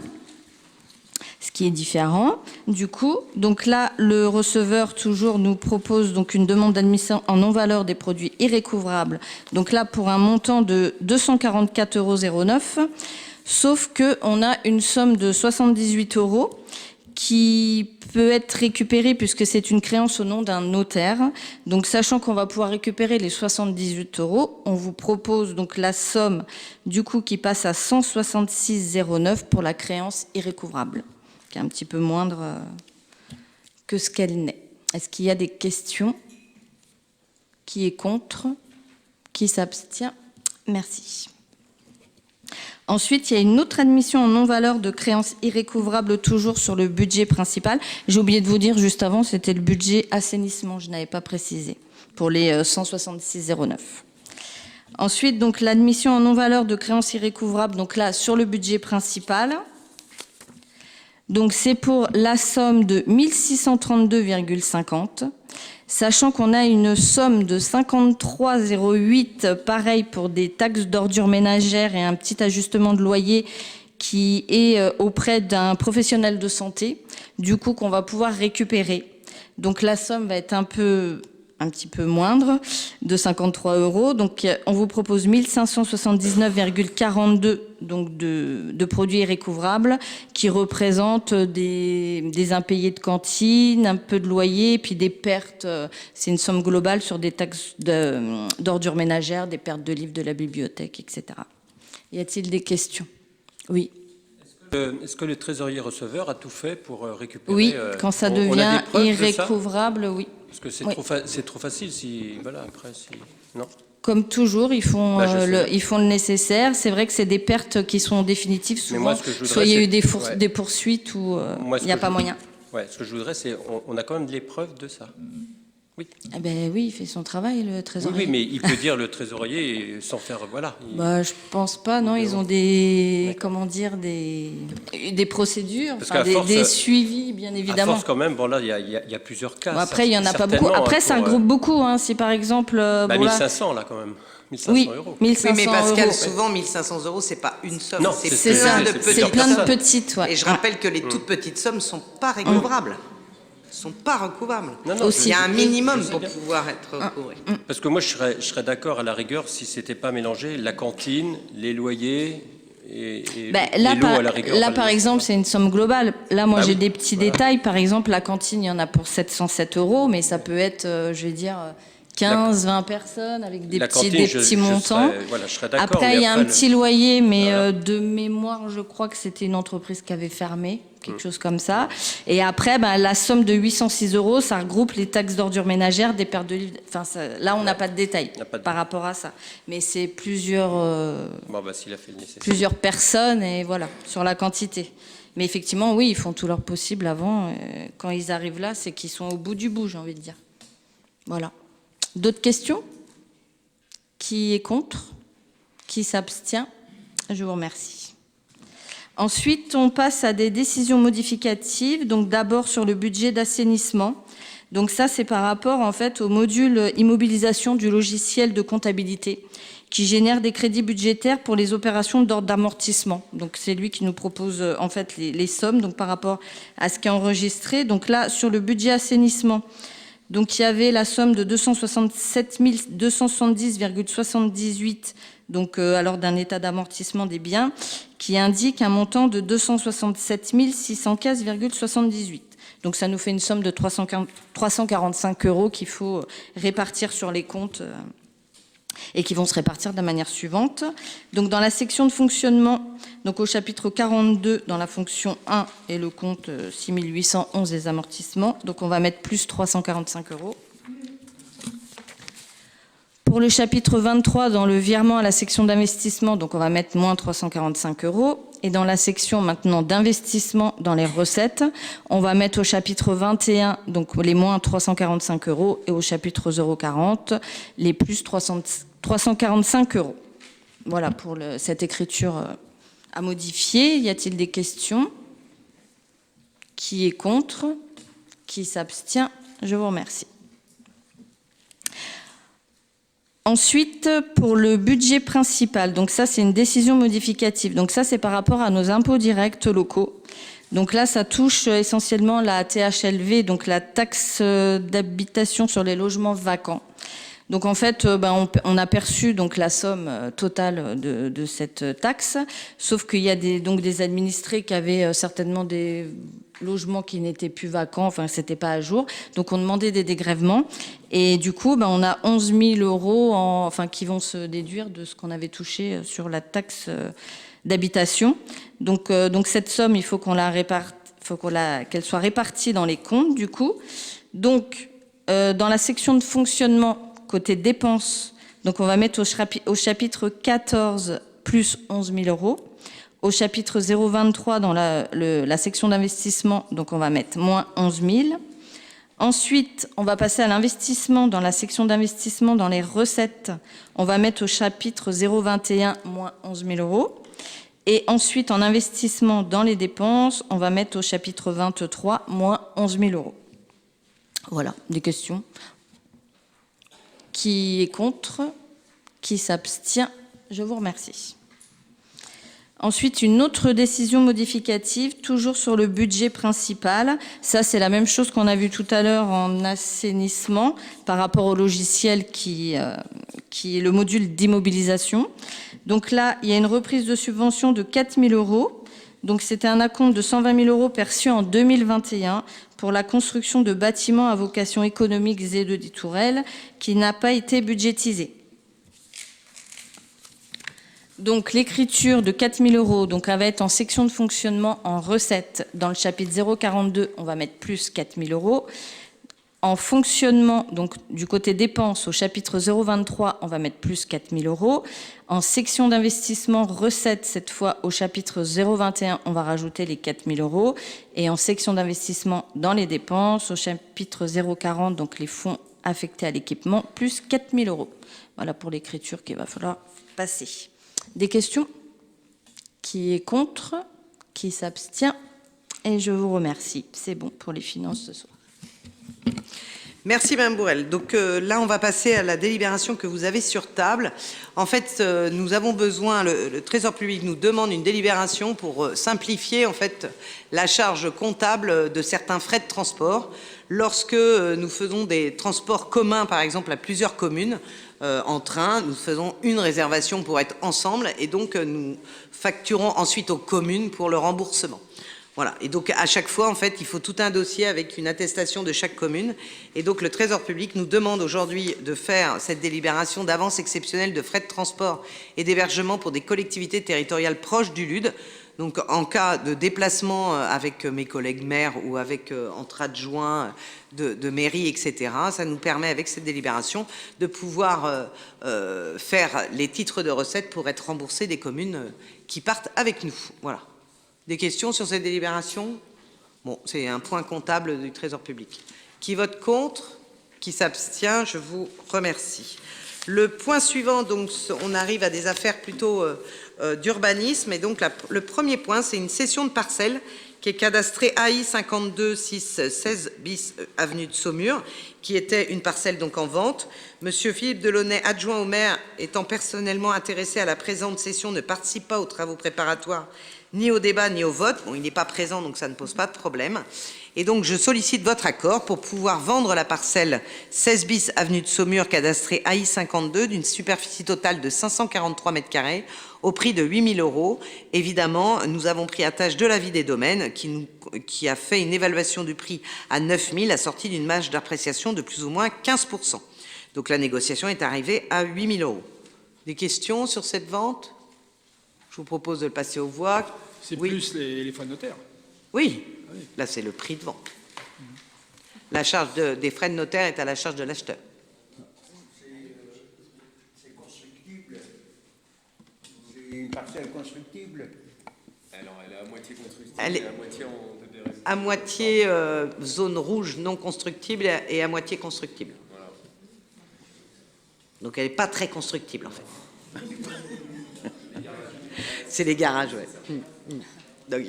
ce qui est différent. Du coup, donc là, le receveur toujours nous propose donc une demande d'admission en non-valeur des produits irrécouvrables. Donc là, pour un montant de 244,09 €, sauf qu'on a une somme de 78 € qui peut être récupérée puisque c'est une créance au nom d'un notaire. Donc, sachant qu'on va pouvoir récupérer les 78 €, on vous propose donc la somme du coup qui passe à 166,09 pour la créance irrécouvrable, qui est un petit peu moindre que ce qu'elle n'est. Est-ce qu'il y a des questions? Qui est contre? Qui s'abstient? Merci. Ensuite, il y a une autre admission en non-valeur de créances irrécouvrables, toujours sur le budget principal. J'ai oublié de vous dire juste avant, c'était le budget assainissement, je n'avais pas précisé, pour les 166,09. Ensuite, donc l'admission en non-valeur de créances irrécouvrables, donc là, sur le budget principal. Donc c'est pour la somme de 1632,50, sachant qu'on a une somme de 53,08, pareil pour des taxes d'ordures ménagères et un petit ajustement de loyer qui est auprès d'un professionnel de santé, du coup qu'on va pouvoir récupérer. Donc la somme va être un petit peu moindre, de 53 €. Donc on vous propose 1579,42 donc de produits irrécouvrables qui représentent des impayés de cantine, un peu de loyer, puis des pertes. C'est une somme globale sur des taxes d'ordures ménagères, des pertes de livres de la bibliothèque, etc. Y a-t-il des questions? Oui. Est-ce que le trésorier receveur a tout fait pour récupérer? Oui, quand ça devient irrécouvrable, oui. Parce que c'est Oui. trop facile si... Voilà, après, si... Non. Comme toujours, ils font je le nécessaire. C'est vrai que c'est des pertes qui sont définitives souvent. moi, ce que je voudrais, Soit il y a eu des ouais. poursuites ou Moi, il n'y a pas moyen. Ouais, ce que je voudrais, c'est... On a quand même de l'épreuve de ça. Oui. Eh ben oui, il fait son travail, le trésorier. Oui, mais il peut dire le trésorier sans faire... Voilà. Bah, je pense pas, non. Ils ont des procédures, Parce des suivis, bien évidemment. À force, quand même, bon, là, il y a plusieurs cas. Bon, après, il y en a pas beaucoup. Après, ça regroupe beaucoup. Hein. Si par exemple... 1500, là, quand même. 1500 oui, €. 1500 Oui, mais Pascal, €. souvent 1500 €, c'est pas une somme, Non, c'est c'est plein ça, de petites c'est plein de sommes. petites. Ouais. Et je rappelle que les toutes petites sommes sont pas recouvrables. Sont pas recouvrables. Non, Aussi. Il y a un minimum je sais pour bien. pouvoir être recouvré. Parce que moi, je serais d'accord à la rigueur si c'était pas mélangé la cantine, les loyers et Là, l'eau à la rigueur. par exemple, c'est une somme globale. Là, moi, Bah j'ai oui, des petits voilà. détails. Par exemple, la cantine, il y en a pour 707 €, mais ça peut être, je vais dire, 15, 20 personnes avec des La petits, cantine, des petits montants. Je serais d'accord. Après, mais il y a un le- petit loyer, mais Voilà. de mémoire, je crois que c'était une entreprise qui avait fermé, quelque chose comme ça. Et après, la somme de 806 €, ça regroupe les taxes d'ordures ménagères, des pertes de livres. Enfin, là, on n'a pas de détails On n'a pas de par rapport à ça. Mais c'est plusieurs s'il a fait le nécessaire. plusieurs personnes et voilà, sur la quantité. Mais effectivement, oui, ils font tout leur possible avant. Quand ils arrivent là, c'est qu'ils sont au bout du bout, j'ai envie de dire. Voilà. D'autres questions? Qui est contre? Qui s'abstient? Je vous remercie. Ensuite, on passe à des décisions modificatives. Donc d'abord sur le budget d'assainissement. Donc ça, c'est par rapport en fait au module immobilisation du logiciel de comptabilité qui génère des crédits budgétaires pour les opérations d'ordre d'amortissement. Donc c'est lui qui nous propose en fait les sommes donc par rapport à ce qui est enregistré. Donc là, sur le budget assainissement, donc il y avait la somme de 267 270,78 donc alors d'un état d'amortissement des biens qui indique un montant de 267 615,78. Donc ça nous fait une somme de 345 € qu'il faut répartir sur les comptes et qui vont se répartir de la manière suivante. Donc dans la section de fonctionnement, donc au chapitre 42, dans la fonction 1 et le compte 6811 des amortissements, donc on va mettre plus 345 €. Pour le chapitre 23, dans le virement à la section d'investissement, donc on va mettre moins 345 €. Et dans la section maintenant d'investissement dans les recettes, on va mettre au chapitre 21, donc les moins 345 € et au chapitre 040, les plus 345 €. Voilà pour cette écriture à modifier. Y a-t-il des questions? Qui est contre? Qui s'abstient? Je vous remercie. Ensuite, pour le budget principal, donc ça c'est une décision modificative. Donc ça c'est par rapport à nos impôts directs locaux. Donc là ça touche essentiellement la THLV, donc la taxe d'habitation sur les logements vacants. Donc en fait, on a perçu donc la somme totale de cette taxe, sauf qu'il y a des administrés qui avaient certainement logements qui n'étaient plus vacants, enfin, c'était pas à jour. Donc, on demandait des dégrèvements. Et du coup, on a 11 000 euros qui vont se déduire de ce qu'on avait touché sur la taxe d'habitation. Donc, cette somme, il faut qu'on la réparte, qu'elle soit répartie dans les comptes, du coup. Donc, dans la section de fonctionnement, côté dépenses, donc on va mettre au chapitre 14 plus 11 000 euros. Au chapitre 023, dans la section d'investissement, donc on va mettre moins 11 000. Ensuite, on va passer à l'investissement. Dans la section d'investissement, dans les recettes, on va mettre au chapitre 021, moins 11 000 euros. Et ensuite, en investissement dans les dépenses, on va mettre au chapitre 23, moins 11 000 euros. Voilà, des questions. Qui est contre? Qui s'abstient? Je vous remercie. Ensuite, une autre décision modificative, toujours sur le budget principal. Ça, c'est la même chose qu'on a vu tout à l'heure en assainissement par rapport au logiciel qui est le module d'immobilisation. Donc là, il y a une reprise de subvention de 4 000 euros. Donc c'était un acompte de 120 000 euros perçu en 2021 pour la construction de bâtiments à vocation économique Z2 des Tourelles qui n'a pas été budgétisé. Donc l'écriture de 4 000 euros, donc elle va être en section de fonctionnement en recettes. Dans le chapitre 042, on va mettre plus 4 000 euros. En fonctionnement, donc du côté dépenses, au chapitre 023, on va mettre plus 4 000 euros. En section d'investissement recettes, cette fois au chapitre 021, on va rajouter les 4 000 euros. Et en section d'investissement dans les dépenses, au chapitre 040, donc les fonds affectés à l'équipement, plus 4 000 euros. Voilà pour l'écriture qu'il va falloir passer. Des questions? Qui est contre? Qui s'abstient? Et je vous remercie. C'est bon pour les finances ce soir. Merci Mme Bourrel. Donc là, on va passer à la délibération que vous avez sur table. En fait, nous avons besoin, le Trésor public nous demande une délibération pour simplifier en fait la charge comptable de certains frais de transport. Lorsque nous faisons des transports communs, par exemple, à plusieurs communes, en train, nous faisons une réservation pour être ensemble et donc nous facturons ensuite aux communes pour le remboursement. Voilà. Et donc, à chaque fois, en fait, il faut tout un dossier avec une attestation de chaque commune. Et donc, le Trésor public nous demande aujourd'hui de faire cette délibération d'avance exceptionnelle de frais de transport et d'hébergement pour des collectivités territoriales proches du LUD. Donc, en cas de déplacement avec mes collègues maires ou avec entre adjoints de mairie, etc., ça nous permet, avec cette délibération, de pouvoir faire les titres de recettes pour être remboursés des communes qui partent avec nous. Voilà. Des questions sur cette délibération? Bon, c'est un point comptable du Trésor public. Qui vote contre? Qui s'abstient? Je vous remercie. Le point suivant, donc, on arrive à des affaires plutôt d'urbanisme. Et donc, le premier point, c'est une cession de parcelle qui est cadastrée AI 52 6 16 bis avenue de Saumur, qui était une parcelle donc en vente. Monsieur Philippe Delaunay, adjoint au maire, étant personnellement intéressé à la présente cession, ne participe pas aux travaux préparatoires ni au débat ni au vote. Bon, il n'est pas présent, donc ça ne pose pas de problème. Et donc, je sollicite votre accord pour pouvoir vendre la parcelle 16 bis avenue de Saumur, cadastrée AI 52, d'une superficie totale de 543 m² au prix de 8 000 euros. Évidemment, nous avons pris à tâche de l'avis des domaines qui a fait une évaluation du prix à 9 000, assortie d'une marge d'appréciation de plus ou moins 15%. Donc, la négociation est arrivée à 8 000 euros. Des questions sur cette vente? Je vous propose de le passer aux voix. C'est oui. Plus les frais de notaire. Oui, là c'est le prix de vente. La charge des frais de notaire est à la charge de l'acheteur. C'est constructible. C'est une parcelle constructible. Alors, elle est à moitié constructible Elle est et à moitié en DDRS. à moitié zone rouge non constructible et à moitié constructible. Voilà. Donc elle n'est pas très constructible en fait. C'est les garages, oui. Donc,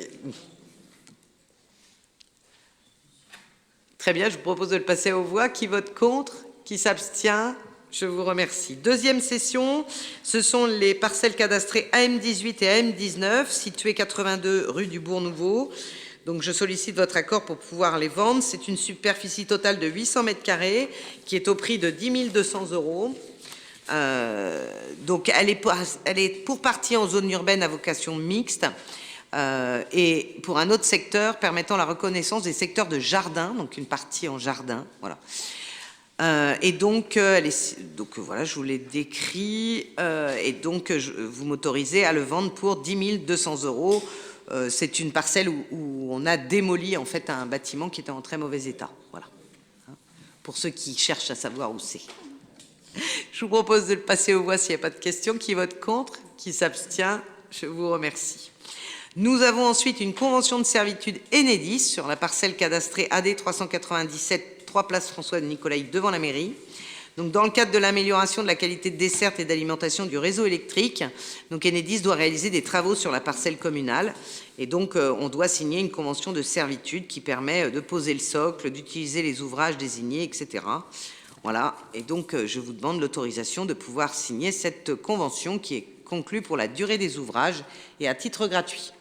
très bien, je vous propose de le passer aux voix. Qui vote contre? Qui s'abstient? Je vous remercie. Deuxième session, ce sont les parcelles cadastrées AM18 et AM19, situées 82 rue du Bourg-Nouveau. Donc je sollicite votre accord pour pouvoir les vendre. C'est une superficie totale de 800 m² qui est au prix de 10 200 euros. Donc elle est pour partie en zone urbaine à vocation mixte. et pour un autre secteur permettant la reconnaissance des secteurs de jardin, donc une partie en jardin, voilà. Et donc, voilà, je vous l'ai décrit, et donc vous m'autorisez à le vendre pour 10 200 €. C'est une parcelle où on a démoli en fait un bâtiment qui était en très mauvais état, voilà. Pour ceux qui cherchent à savoir où c'est. Je vous propose de le passer aux voix s'il n'y a pas de questions. Qui vote contre? Qui s'abstient? Je vous remercie. Nous avons ensuite une convention de servitude Enedis sur la parcelle cadastrée AD 397, 3 place François de Nicolaï devant la mairie. Donc, dans le cadre de l'amélioration de la qualité de desserte et d'alimentation du réseau électrique, donc Enedis doit réaliser des travaux sur la parcelle communale. Et donc, on doit signer une convention de servitude qui permet de poser le socle, d'utiliser les ouvrages désignés, etc. Voilà. Et donc, je vous demande l'autorisation de pouvoir signer cette convention qui est conclue pour la durée des ouvrages et à titre gratuit.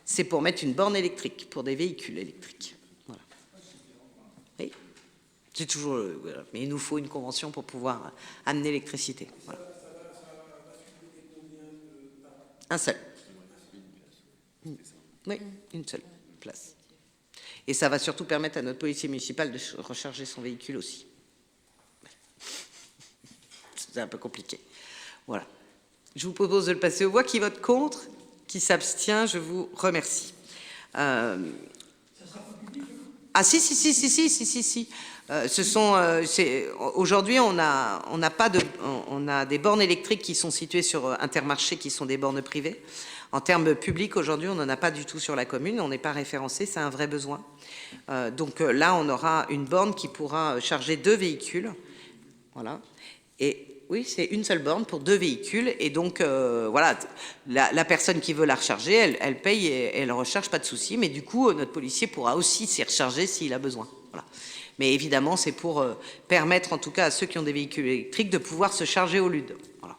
C'est pour mettre une borne électrique pour des véhicules électriques. Voilà. Oui. C'est toujours. Voilà. Mais il nous faut une convention pour pouvoir amener l'électricité. Voilà. Un seul. Oui, une seule place. Et ça va surtout permettre à notre policier municipal de recharger son véhicule aussi. C'est un peu compliqué. Voilà. Je vous propose de le passer aux voix. Qui vote contre? Qui s'abstient? Je vous remercie. Ah si. Ce sont. Aujourd'hui, on a des bornes électriques qui sont situées sur Intermarché, qui sont des bornes privées. En termes publics, aujourd'hui, on n'en a pas du tout sur la commune. On n'est pas référencé. C'est un vrai besoin. Donc là, on aura une borne qui pourra charger 2 véhicules. Voilà. Et oui, c'est une seule borne pour 2 véhicules. Et donc, voilà, la personne qui veut la recharger, elle paye et elle recharge, pas de souci. Mais du coup, notre policier pourra aussi s'y recharger s'il a besoin. Voilà. Mais évidemment, c'est pour permettre, en tout cas, à ceux qui ont des véhicules électriques de pouvoir se charger au LUD. Voilà.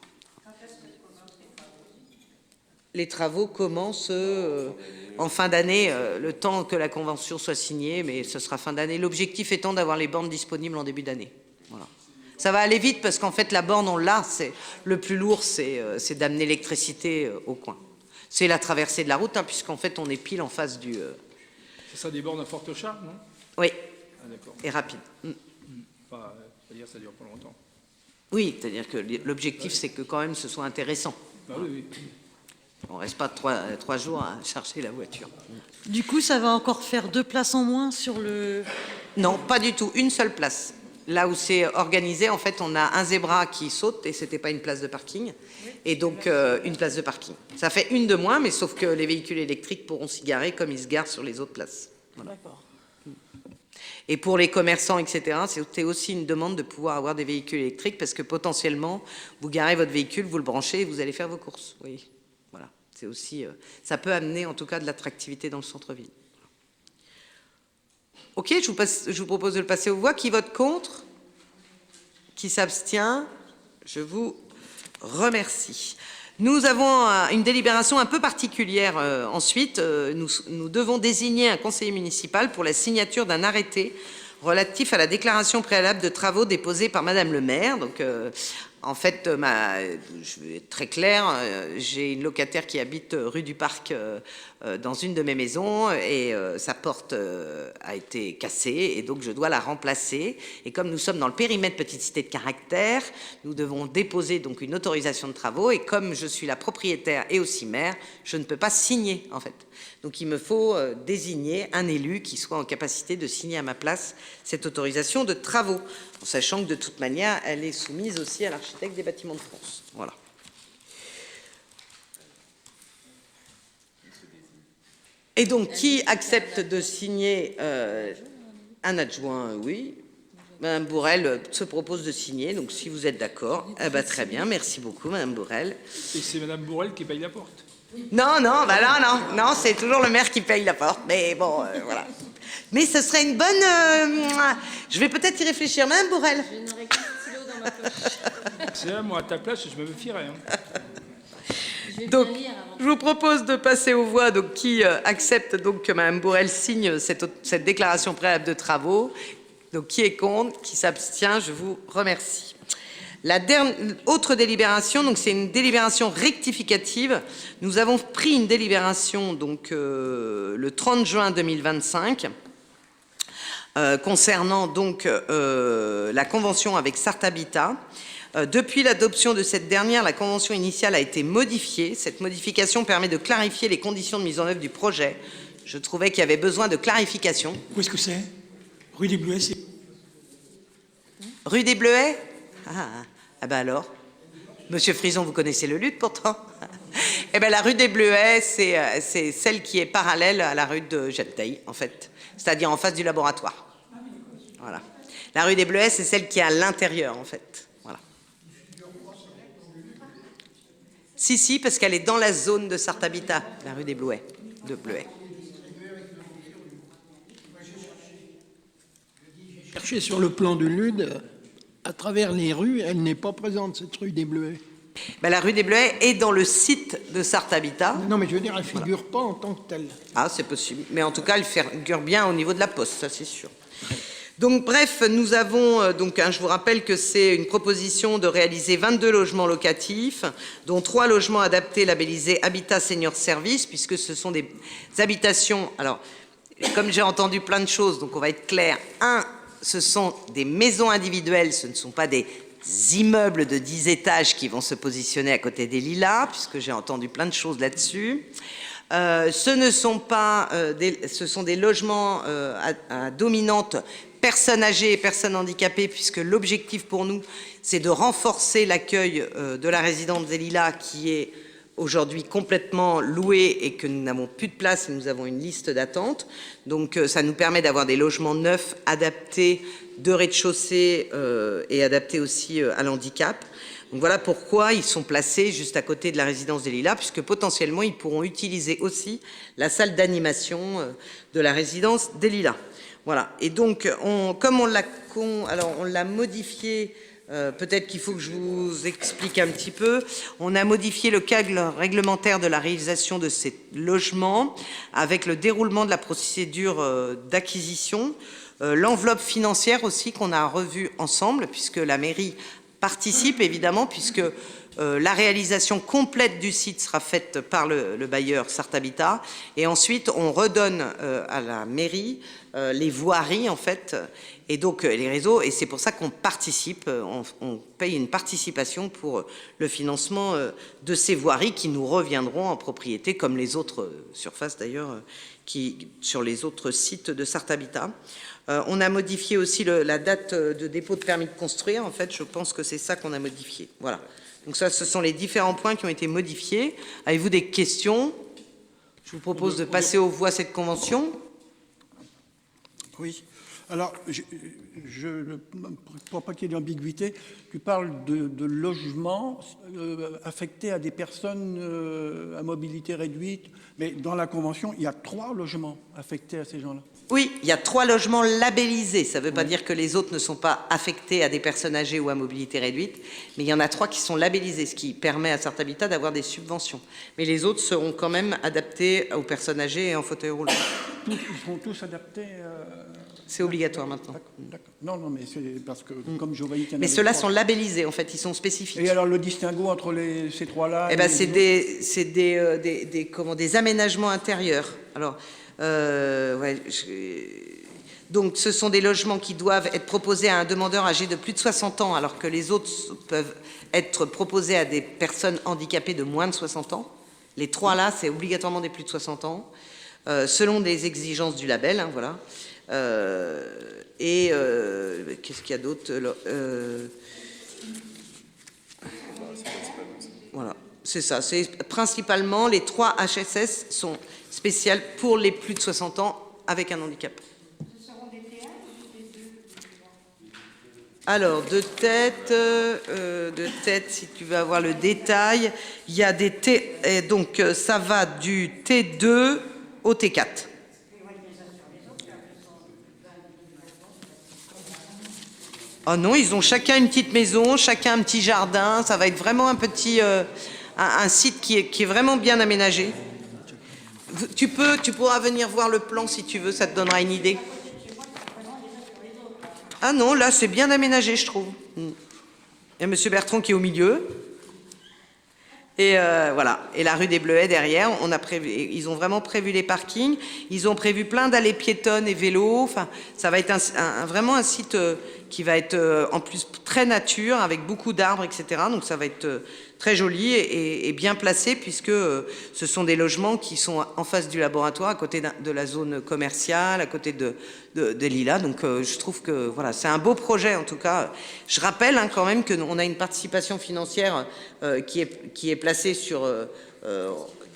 Les travaux commencent en fin d'année, le temps que la convention soit signée, mais ce sera fin d'année. L'objectif étant d'avoir les bornes disponibles en début d'année. Voilà. Ça va aller vite parce qu'en fait, la borne, on l'a. Le plus lourd, c'est d'amener l'électricité au coin. C'est la traversée de la route, hein, puisqu'en fait, on est pile en face du... C'est ça, des bornes à forte charge, non? Oui. Ah, d'accord. Et rapide. Enfin, c'est-à-dire que ça dure pas longtemps. Oui, c'est-à-dire que l'objectif, c'est que quand même, ce soit intéressant. Bah oui. On ne reste pas 3 jours à charger la voiture. Du coup, ça va encore faire 2 places en moins sur le... Non, pas du tout. Une seule place. Là où c'est organisé, en fait, on a un zébra qui saute et c'était pas une place de parking. Et donc, une place de parking. Ça fait une de moins, mais sauf que les véhicules électriques pourront s'y garer comme ils se garent sur les autres places. Voilà. D'accord. Et pour les commerçants, etc., c'est aussi une demande de pouvoir avoir des véhicules électriques parce que potentiellement, vous garez votre véhicule, vous le branchez et vous allez faire vos courses. Oui. Voilà. C'est aussi, ça peut amener en tout cas de l'attractivité dans le centre-ville. Ok, je vous propose de le passer aux voix. Qui vote contre? Qui s'abstient? Je vous remercie. Nous avons une délibération un peu particulière ensuite. Nous devons désigner un conseiller municipal pour la signature d'un arrêté relatif à la déclaration préalable de travaux déposée par Madame le maire. Donc, en fait, je vais être très clair, j'ai une locataire qui habite rue du Parc dans une de mes maisons et sa porte a été cassée et donc je dois la remplacer. Et comme nous sommes dans le périmètre petite cité de caractère, nous devons déposer donc une autorisation de travaux et comme je suis la propriétaire et aussi maire, je ne peux pas signer en fait. Donc il me faut désigner un élu qui soit en capacité de signer à ma place cette autorisation de travaux, en sachant que de toute manière, elle est soumise aussi à l'architecte des bâtiments de France. Voilà. Et donc, qui accepte de signer un adjoint? Oui. Madame Bourrel se propose de signer, donc si vous êtes d'accord, eh ben, très bien, merci beaucoup, Madame Bourrel. Et c'est Madame Bourrel qui paye la porte? Non, non, c'est toujours le maire qui paye la porte, mais bon, voilà. Mais ce serait une bonne... je vais peut-être y réfléchir, Madame Bourrel. Je n'aurai qu'un stylo dans ma poche. C'est là, moi, à ta place, je me fierais. Hein. Donc, je vous propose de passer aux voix donc, qui accepte donc, que Mme Bourrel signe cette déclaration préalable de travaux. Donc, qui est contre? Qui s'abstient? Je vous remercie. La autre délibération, donc c'est une délibération rectificative. Nous avons pris une délibération donc le 30 juin 2025 concernant donc la convention avec Sarthabitat. Depuis l'adoption de cette dernière, la convention initiale a été modifiée. Cette modification permet de clarifier les conditions de mise en œuvre du projet. Je trouvais qu'il y avait besoin de clarification. Où est-ce que c'est? Rue des Bleuets, c'est... Rue des Bleuets? Ah ben alors, Monsieur Frison, vous connaissez le lutte pourtant. Eh ben la rue des Bleuets, c'est celle qui est parallèle à la rue de Jeanneteil, en fait, c'est-à-dire en face du laboratoire. Voilà. La rue des Bleuets, c'est celle qui est à l'intérieur, en fait. Voilà. Si, parce qu'elle est dans la zone de Sarthabitat, la rue des Bleuets. Chercher sur le plan de Lude, à travers les rues, elle n'est pas présente, cette rue des Bleuets. Ben, la rue des Bleuets est dans le site de Sarthabitat. Non, mais je veux dire, elle ne figure pas en tant que telle. Ah, c'est possible. Mais en tout cas, elle figure bien au niveau de la poste, ça c'est sûr. Donc, bref, nous avons, je vous rappelle que c'est une proposition de réaliser 22 logements locatifs, dont 3 logements adaptés labellisés Habitat Senior Service, puisque ce sont des habitations. Alors, comme j'ai entendu plein de choses, donc on va être clair. Ce sont des maisons individuelles, ce ne sont pas des immeubles de 10 étages qui vont se positionner à côté des Lilas, puisque j'ai entendu plein de choses là-dessus. Ce sont des logements à dominante personnes âgées et personnes handicapées, puisque l'objectif pour nous, c'est de renforcer l'accueil de la résidence des Lilas, qui est aujourd'hui complètement louée et que nous n'avons plus de place et nous avons une liste d'attente. Donc ça nous permet d'avoir des logements neufs, adaptés, de rez-de-chaussée et adaptés aussi à l'handicap. Donc voilà pourquoi ils sont placés juste à côté de la résidence des Lilas, puisque potentiellement ils pourront utiliser aussi la salle d'animation de la résidence des Lilas. Voilà. Et donc, comme on l'a modifié, peut-être qu'il faut que je vous explique un petit peu. On a modifié le cadre réglementaire de la réalisation de ces logements avec le déroulement de la procédure d'acquisition, l'enveloppe financière aussi qu'on a revue ensemble, puisque la mairie participe évidemment, puisque la réalisation complète du site sera faite par le bailleur Sarthabitat, et ensuite on redonne à la mairie les voiries en fait, et donc les réseaux, et c'est pour ça qu'on participe, on paye une participation pour le financement de ces voiries qui nous reviendront en propriété, comme les autres surfaces d'ailleurs, sur les autres sites de Sarthabitat. On a modifié aussi la date de dépôt de permis de construire, en fait, je pense que c'est ça qu'on a modifié. Voilà. Donc ça, ce sont les différents points qui ont été modifiés. Avez-vous des questions? Je vous propose de passer aux voix cette convention. Oui. Alors, pour pas qu'il y ait d'ambiguïté, tu parles de logements affectés à des personnes à mobilité réduite, mais dans la convention, il y a 3 logements affectés à ces gens-là. Oui, il y a 3 logements labellisés. Ça ne veut pas dire que les autres ne sont pas affectés à des personnes âgées ou à mobilité réduite, mais il y en a 3 qui sont labellisés, ce qui permet à Sarthabitat d'avoir des subventions. Mais les autres seront quand même adaptés aux personnes âgées et en fauteuil roulant. Ils seront tous adaptés C'est obligatoire maintenant. D'accord. Non, mais c'est parce que comme je voyais qu'il y en Mais avait ceux-là 3. sont labellisés, en fait, ils sont spécifiques. Et alors le distinguo entre ces 3-là? Eh ben, c'est des aménagements intérieurs. Alors, donc, ce sont des logements qui doivent être proposés à un demandeur âgé de plus de 60 ans, alors que les autres peuvent être proposés à des personnes handicapées de moins de 60 ans. Les 3 là, c'est obligatoirement des plus de 60 ans, selon des exigences du label, hein, voilà. Qu'est-ce qu'il y a d'autre? Voilà, c'est ça. C'est principalement les 3 HSS sont spéciales pour les plus de 60 ans avec un handicap. Ce seront des théâtres ou des 2? Alors, de tête, si tu veux avoir le détail, il y a des donc ça va du T2 au T4. Oh non, ils ont chacun une petite maison, chacun un petit jardin. Ça va être vraiment un petit un site qui est vraiment bien aménagé. Tu pourras venir voir le plan si tu veux, ça te donnera une idée. Ah non, là c'est bien aménagé, je trouve. Il y a Monsieur Bertrand qui est au milieu. Et voilà. Et la rue des Bleuets derrière, ils ont vraiment prévu les parkings. Ils ont prévu plein d'allées piétonnes et vélos. Enfin, ça va être vraiment un site qui va être en plus très nature, avec beaucoup d'arbres, etc. Donc ça va être très joli et bien placé, puisque ce sont des logements qui sont en face du laboratoire, à côté de la zone commerciale, à côté des Lilas. Donc je trouve que voilà, c'est un beau projet en tout cas. Je rappelle quand même qu'on a une participation financière qui est placée sur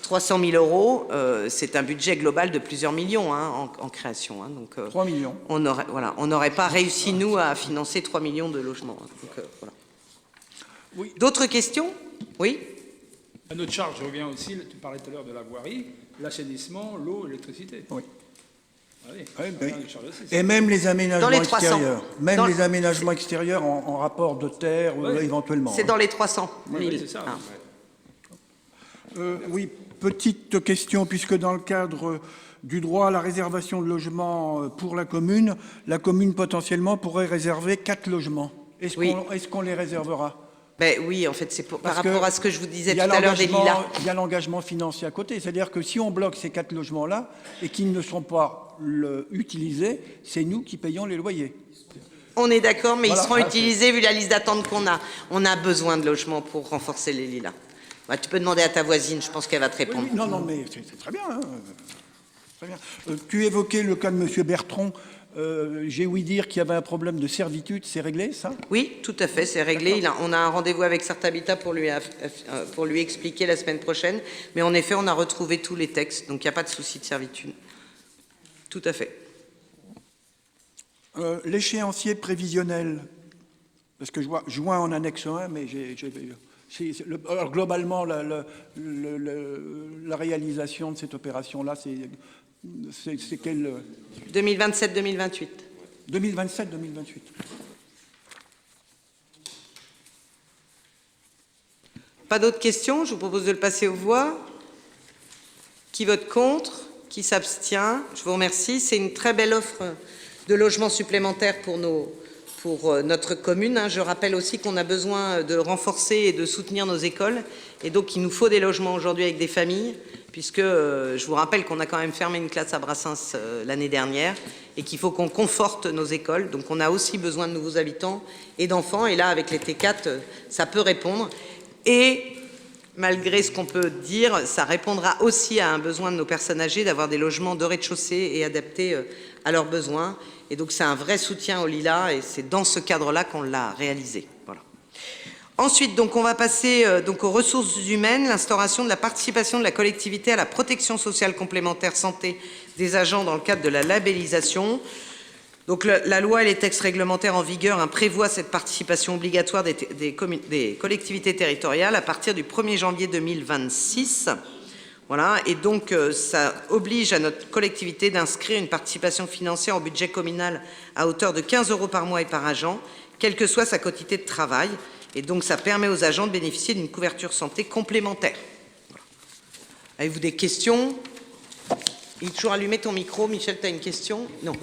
300 000 euros. C'est un budget global de plusieurs millions en création. Donc, 3 millions. On n'aurait pas réussi, nous, à financer 3 millions de logements. Donc, voilà. Oui. D'autres questions? Oui. À notre charge, je reviens aussi, tu parlais tout à l'heure de la voirie, l'assainissement, l'eau, l'électricité. Oui. Allez, Oui, on regarde les charges aussi. Et même les Dans aménagements les 300. extérieurs. Même les aménagements extérieurs en rapport de terre, éventuellement. C'est dans les 300 000. Oui, c'est ça. Oui, petite question, puisque dans le cadre du droit à la réservation de logements pour la commune potentiellement pourrait réserver 4 logements. Est-ce qu'on les réservera? Ben oui, en fait, c'est par rapport à ce que je vous disais Il tout à l'heure des Lilas. y a l'engagement financier à côté. C'est-à-dire que si on bloque ces 4 logements-là et qu'ils ne sont pas utilisés, c'est nous qui payons les loyers. On est d'accord, mais Voilà. ils seront utilisés vu la liste d'attente qu'on a. On a besoin de logements pour renforcer les Lilas. Bah, tu peux demander à ta voisine, je pense qu'elle va te répondre. Oui, non, mais c'est très bien. Très bien. Tu évoquais le cas de M. Bertrand. J'ai ouï dire qu'il y avait un problème de servitude. C'est réglé, ça? Oui, tout à fait, c'est réglé. On a un rendez-vous avec Certahabitat pour lui expliquer la semaine prochaine. Mais en effet, on a retrouvé tous les textes, donc il n'y a pas de souci de servitude. Tout à fait. L'échéancier prévisionnel, parce que je vois juin en annexe 1, mais alors, globalement, la réalisation de cette opération-là, c'est quel 2027-2028. 2027-2028. Pas d'autres questions? Je vous propose de le passer aux voix. Qui vote contre? Qui s'abstient? Je vous remercie. C'est une très belle offre de logements supplémentaires pour notre commune. Je rappelle aussi qu'on a besoin de renforcer et de soutenir nos écoles. Et donc, il nous faut des logements aujourd'hui avec des familles, puisque je vous rappelle qu'on a quand même fermé une classe à Brassens l'année dernière et qu'il faut qu'on conforte nos écoles. Donc, on a aussi besoin de nouveaux habitants et d'enfants. Et là, avec les T4, ça peut répondre. Et malgré ce qu'on peut dire, ça répondra aussi à un besoin de nos personnes âgées d'avoir des logements de rez-de-chaussée et adaptés à leurs besoins. Et donc, c'est un vrai soutien aux Lilas et c'est dans ce cadre-là qu'on l'a réalisé. Voilà. Ensuite, donc, on va passer aux ressources humaines, l'instauration de la participation de la collectivité à la protection sociale complémentaire santé des agents dans le cadre de la labellisation. Donc, la loi et les textes réglementaires en vigueur prévoient cette participation obligatoire des collectivités territoriales à partir du 1er janvier 2026. Voilà, et donc ça oblige à notre collectivité d'inscrire une participation financière au budget communal à hauteur de 15 € par mois et par agent, quelle que soit sa quotité de travail. Et donc ça permet aux agents de bénéficier d'une couverture santé complémentaire. Voilà. Avez-vous des questions? Il est toujours allumé ton micro. Michel, tu as une question? Non.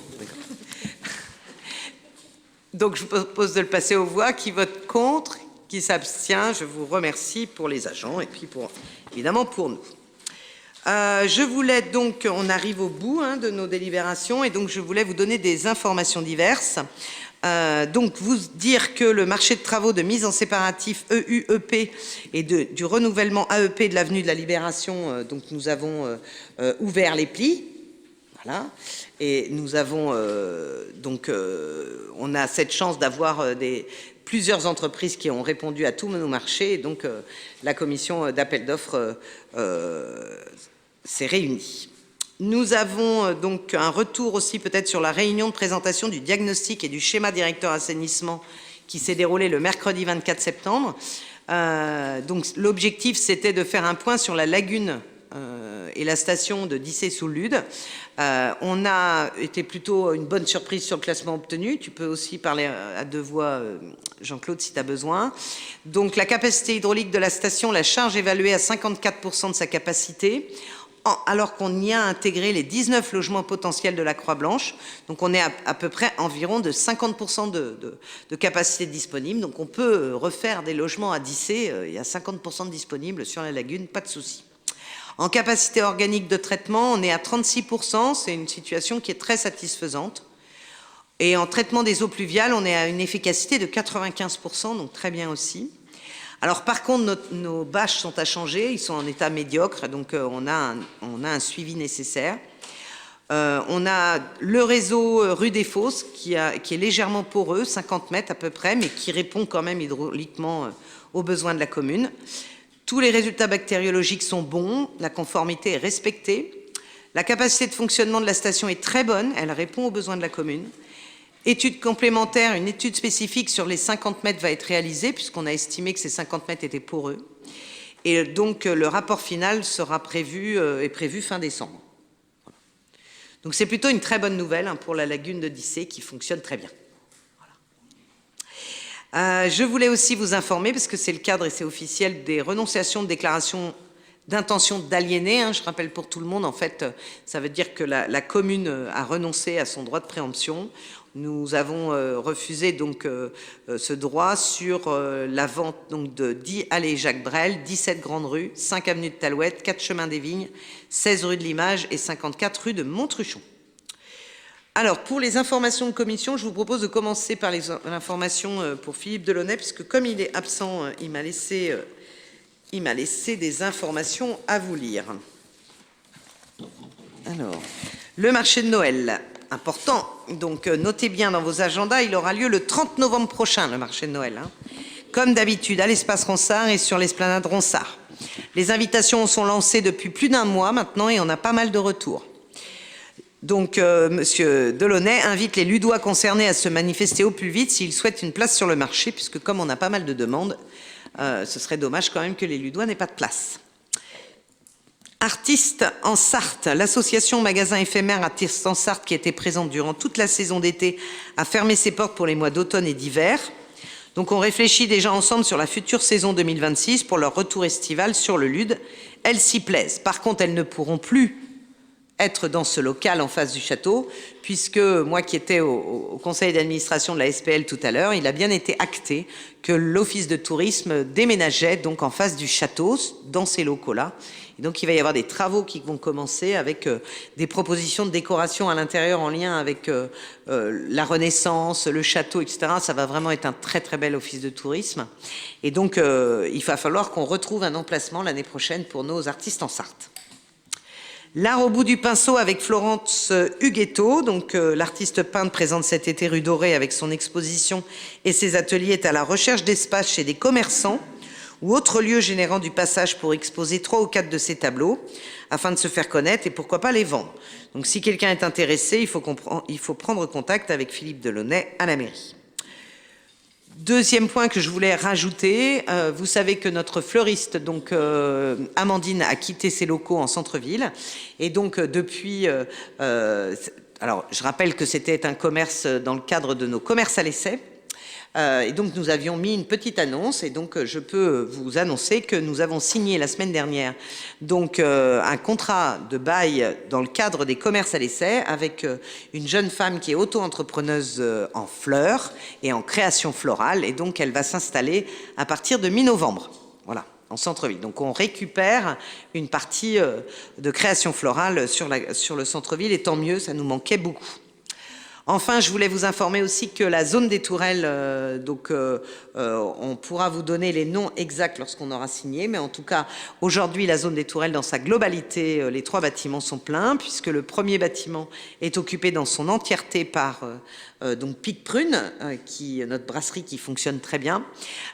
Donc je vous propose de le passer aux voix. Qui vote contre? Qui s'abstient? Je vous remercie pour les agents et puis évidemment pour nous. Je voulais donc, on arrive au bout de nos délibérations et donc je voulais vous donner des informations diverses. Donc vous dire que le marché de travaux de mise en séparatif EUEP et du renouvellement AEP de l'avenue de la Libération, donc nous avons ouvert les plis. Voilà. Et nous avons on a cette chance d'avoir plusieurs entreprises qui ont répondu à tous nos marchés et donc la commission d'appel d'offres s'est réunie. Nous avons donc un retour aussi peut-être sur la réunion de présentation du diagnostic et du schéma directeur assainissement qui s'est déroulé le mercredi 24 septembre. Donc l'objectif c'était de faire un point sur la lagune et la station de Dissé-sous-Lude. On a été plutôt une bonne surprise sur le classement obtenu. Tu peux aussi parler à deux voix, Jean-Claude, si tu as besoin. Donc la capacité hydraulique de la station, la charge évaluée à 54% de sa capacité. alors qu'on y a intégré les 19 logements potentiels de la Croix-Blanche. Donc on est à peu près environ de 50% de capacité disponible. Donc on peut refaire des logements à Dissé, il y a 50% de disponibles sur la lagune, pas de souci. En capacité organique de traitement, on est à 36%, c'est une situation qui est très satisfaisante. Et en traitement des eaux pluviales, on est à une efficacité de 95%, donc très bien aussi. Alors par contre, nos bâches sont à changer, ils sont en état médiocre, donc on a un suivi nécessaire. On a le réseau rue des Fosses qui est légèrement poreux, 50 mètres à peu près, mais qui répond quand même hydrauliquement aux besoins de la commune. Tous les résultats bactériologiques sont bons, la conformité est respectée. La capacité de fonctionnement de la station est très bonne, elle répond aux besoins de la commune. Étude complémentaire, une étude spécifique sur les 50 mètres va être réalisée puisqu'on a estimé que ces 50 mètres étaient poreux. Et donc le rapport final sera prévu fin décembre. Voilà. Donc c'est plutôt une très bonne nouvelle pour la lagune de Dissé qui fonctionne très bien. Je voulais aussi vous informer, parce que c'est le cadre et c'est officiel, des renonciations de déclaration d'intention d'aliéner. Je rappelle pour tout le monde, en fait, ça veut dire que la commune a renoncé à son droit de préemption. Nous avons refusé donc ce droit sur la vente donc, de 10 allées Jacques Brel, 17 Grande Rue, 5 avenue de Talouette, 4 Chemin des Vignes, 16 rue de l'Image et 54 rue de Montruchon. Alors, pour les informations de commission, je vous propose de commencer par l'information pour Philippe Delaunay, puisque comme il est absent, il m'a laissé des informations à vous lire. Alors, le marché de Noël, important. Donc, notez bien dans vos agendas, il aura lieu le 30 novembre prochain, le marché de Noël. Comme d'habitude, à l'espace Ronsard et sur l'esplanade Ronsard. Les invitations sont lancées depuis plus d'un mois maintenant et on a pas mal de retours. Donc, Monsieur Delaunay invite les Ludois concernés à se manifester au plus vite s'ils souhaitent une place sur le marché, puisque comme on a pas mal de demandes, ce serait dommage quand même que les Ludois n'aient pas de place. Artistes en Sarthe, l'association Magasin éphémère Artistes en Sarthe, qui était présente durant toute la saison d'été, a fermé ses portes pour les mois d'automne et d'hiver. Donc on réfléchit déjà ensemble sur la future saison 2026 pour leur retour estival sur le Lude. Elles s'y plaisent. Par contre, elles ne pourront plus être dans ce local en face du château, puisque moi qui étais au conseil d'administration de la SPL tout à l'heure, il a bien été acté que l'office de tourisme déménageait donc en face du château, dans ces locaux-là. Et donc il va y avoir des travaux qui vont commencer avec des propositions de décoration à l'intérieur en lien avec la Renaissance, le château, etc. Ça va vraiment être un très très bel office de tourisme. Et donc il va falloir qu'on retrouve un emplacement l'année prochaine pour nos artistes en Sarthe. L'art au bout du pinceau avec Florence Huguetto, donc l'artiste peintre présente cet été rue Dorée avec son exposition et ses ateliers est à la recherche d'espace chez des commerçants ou autres lieux générant du passage pour exposer 3 ou 4 de ses tableaux afin de se faire connaître et pourquoi pas les vendre. Donc si quelqu'un est intéressé, il faut prendre contact avec Philippe Delaunay à la mairie. Deuxième point que je voulais rajouter, vous savez que notre fleuriste, donc Amandine, a quitté ses locaux en centre-ville. Et donc depuis, alors je rappelle que c'était un commerce dans le cadre de nos commerces à l'essai. Et donc nous avions mis une petite annonce et donc je peux vous annoncer que nous avons signé la semaine dernière donc un contrat de bail dans le cadre des commerces à l'essai avec une jeune femme qui est auto-entrepreneuse en fleurs et en création florale et donc elle va s'installer à partir de mi-novembre, voilà, en centre-ville. Donc on récupère une partie de création florale sur le centre-ville et tant mieux, ça nous manquait beaucoup. Enfin, je voulais vous informer aussi que la zone des Tourelles, on pourra vous donner les noms exacts lorsqu'on aura signé, mais en tout cas, aujourd'hui, la zone des Tourelles, dans sa globalité, les 3 bâtiments sont pleins, puisque le premier bâtiment est occupé dans son entièreté par donc Pic Prune, notre brasserie qui fonctionne très bien.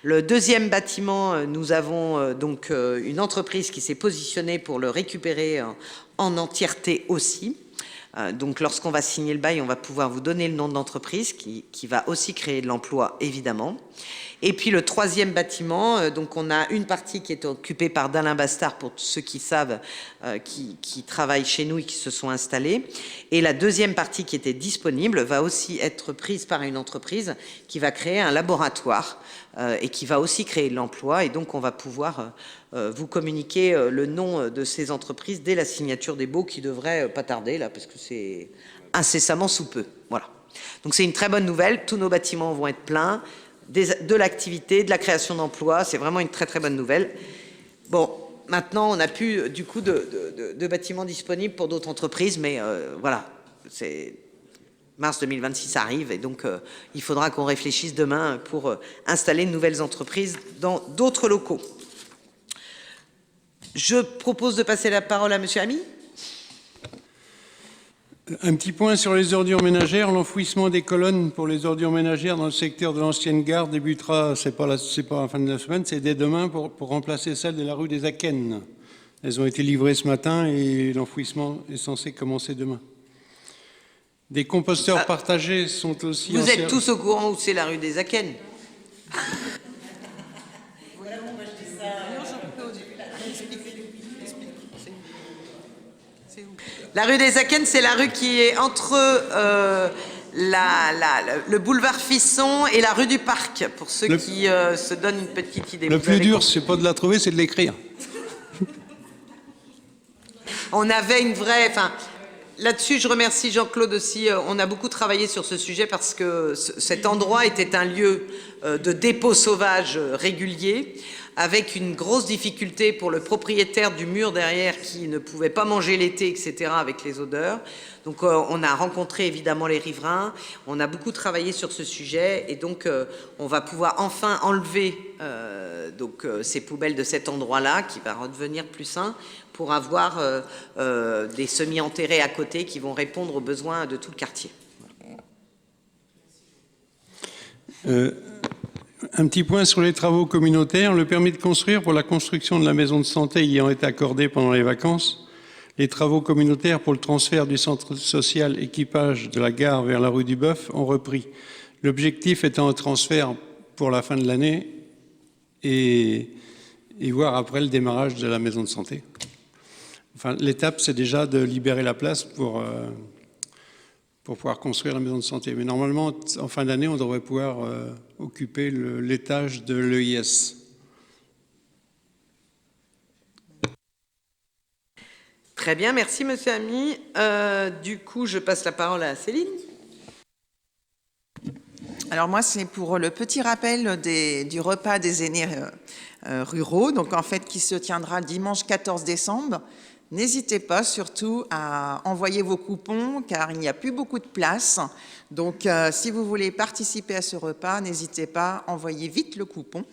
Le deuxième bâtiment, nous avons donc une entreprise qui s'est positionnée pour le récupérer en entièreté aussi. Donc lorsqu'on va signer le bail, on va pouvoir vous donner le nom de l'entreprise qui va aussi créer de l'emploi, évidemment. Et puis le troisième bâtiment, donc on a une partie qui est occupée par d'Alain Bastard, pour ceux qui savent, qui travaillent chez nous et qui se sont installés. Et la deuxième partie qui était disponible va aussi être prise par une entreprise qui va créer un laboratoire et qui va aussi créer de l'emploi. Et donc on va pouvoir vous communiquer le nom de ces entreprises dès la signature des baux qui devrait pas tarder là, parce que c'est incessamment sous peu. Voilà. Donc c'est une très bonne nouvelle. Tous nos bâtiments vont être pleins. De l'activité, de la création d'emplois, c'est vraiment une très très bonne nouvelle. Bon, maintenant on n'a plus du coup de bâtiments disponibles pour d'autres entreprises, mais voilà, c'est mars 2026 arrive et donc il faudra qu'on réfléchisse demain pour installer de nouvelles entreprises dans d'autres locaux. Je propose de passer la parole à Monsieur Ami. Un petit point sur les ordures ménagères. L'enfouissement des colonnes pour les ordures ménagères dans le secteur de l'ancienne gare débutera, c'est pas la fin de la semaine, c'est dès demain pour remplacer celles de la rue des Akennes. Elles ont été livrées ce matin et l'enfouissement est censé commencer demain. Des composteurs partagés sont aussi... Vous êtes tous au courant où c'est la rue des Akennes? La rue des Akennes, c'est la rue qui est entre le boulevard Fisson et la rue du Parc, pour ceux qui se donnent une petite idée. Le plus dur, c'est pas de la trouver, c'est de l'écrire. On avait une vraie... Enfin, là-dessus, je remercie Jean-Claude aussi. On a beaucoup travaillé sur ce sujet parce que cet endroit était un lieu de dépôt sauvage régulier, avec une grosse difficulté pour le propriétaire du mur derrière qui ne pouvait pas manger l'été, etc., avec les odeurs. Donc on a rencontré évidemment les riverains, on a beaucoup travaillé sur ce sujet et donc on va pouvoir enfin enlever ces poubelles de cet endroit-là qui va redevenir plus sain pour avoir des semi-enterrés à côté qui vont répondre aux besoins de tout le quartier. Un petit point sur les travaux communautaires. Le permis de construire pour la construction de la maison de santé ayant été accordé pendant les vacances, les travaux communautaires pour le transfert du centre social équipage de la gare vers la rue du Bœuf ont repris. L'objectif étant un transfert pour la fin de l'année et voir après le démarrage de la maison de santé. Enfin, l'étape, c'est déjà de libérer la place pour pouvoir construire la maison de santé. Mais normalement, en fin d'année, on devrait pouvoir occuper l'étage de l'EIS. Très bien, merci Monsieur Ami. Du coup, je passe la parole à Céline. Alors moi, c'est pour le petit rappel du repas des aînés ruraux, donc en fait qui se tiendra le dimanche 14 décembre. N'hésitez pas surtout à envoyer vos coupons car il n'y a plus beaucoup de place. Donc si vous voulez participer à ce repas, n'hésitez pas, envoyez vite le coupon.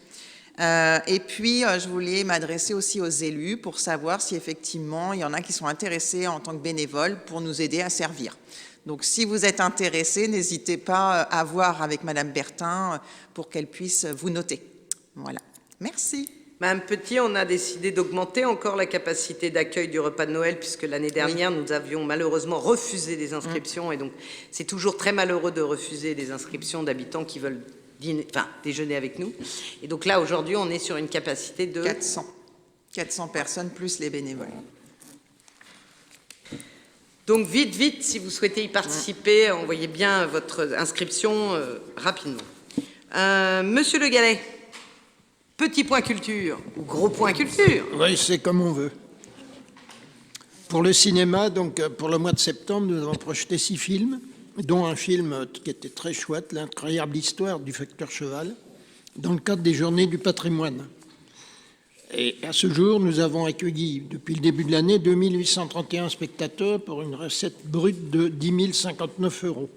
Et puis je voulais m'adresser aussi aux élus pour savoir si effectivement il y en a qui sont intéressés en tant que bénévoles pour nous aider à servir. Donc si vous êtes intéressés, n'hésitez pas à voir avec Madame Bertin pour qu'elle puisse vous noter. Voilà, merci. Madame Petit, on a décidé d'augmenter encore la capacité d'accueil du repas de Noël puisque l'année dernière, nous avions malheureusement refusé des inscriptions et donc c'est toujours très malheureux de refuser des inscriptions d'habitants qui veulent déjeuner avec nous. Et donc là, aujourd'hui, on est sur une capacité de... 400 personnes plus les bénévoles. Donc vite, si vous souhaitez y participer, envoyez bien votre inscription rapidement. Monsieur Le Gallais. Petit point culture ou gros point culture? Oui, c'est comme on veut. Pour le cinéma, donc pour le mois de septembre, nous avons projeté 6 films, dont un film qui était très chouette, L'incroyable histoire du facteur Cheval, dans le cadre des Journées du patrimoine. Et à ce jour, nous avons accueilli, depuis le début de l'année, 2831 spectateurs pour une recette brute de 10 059 €.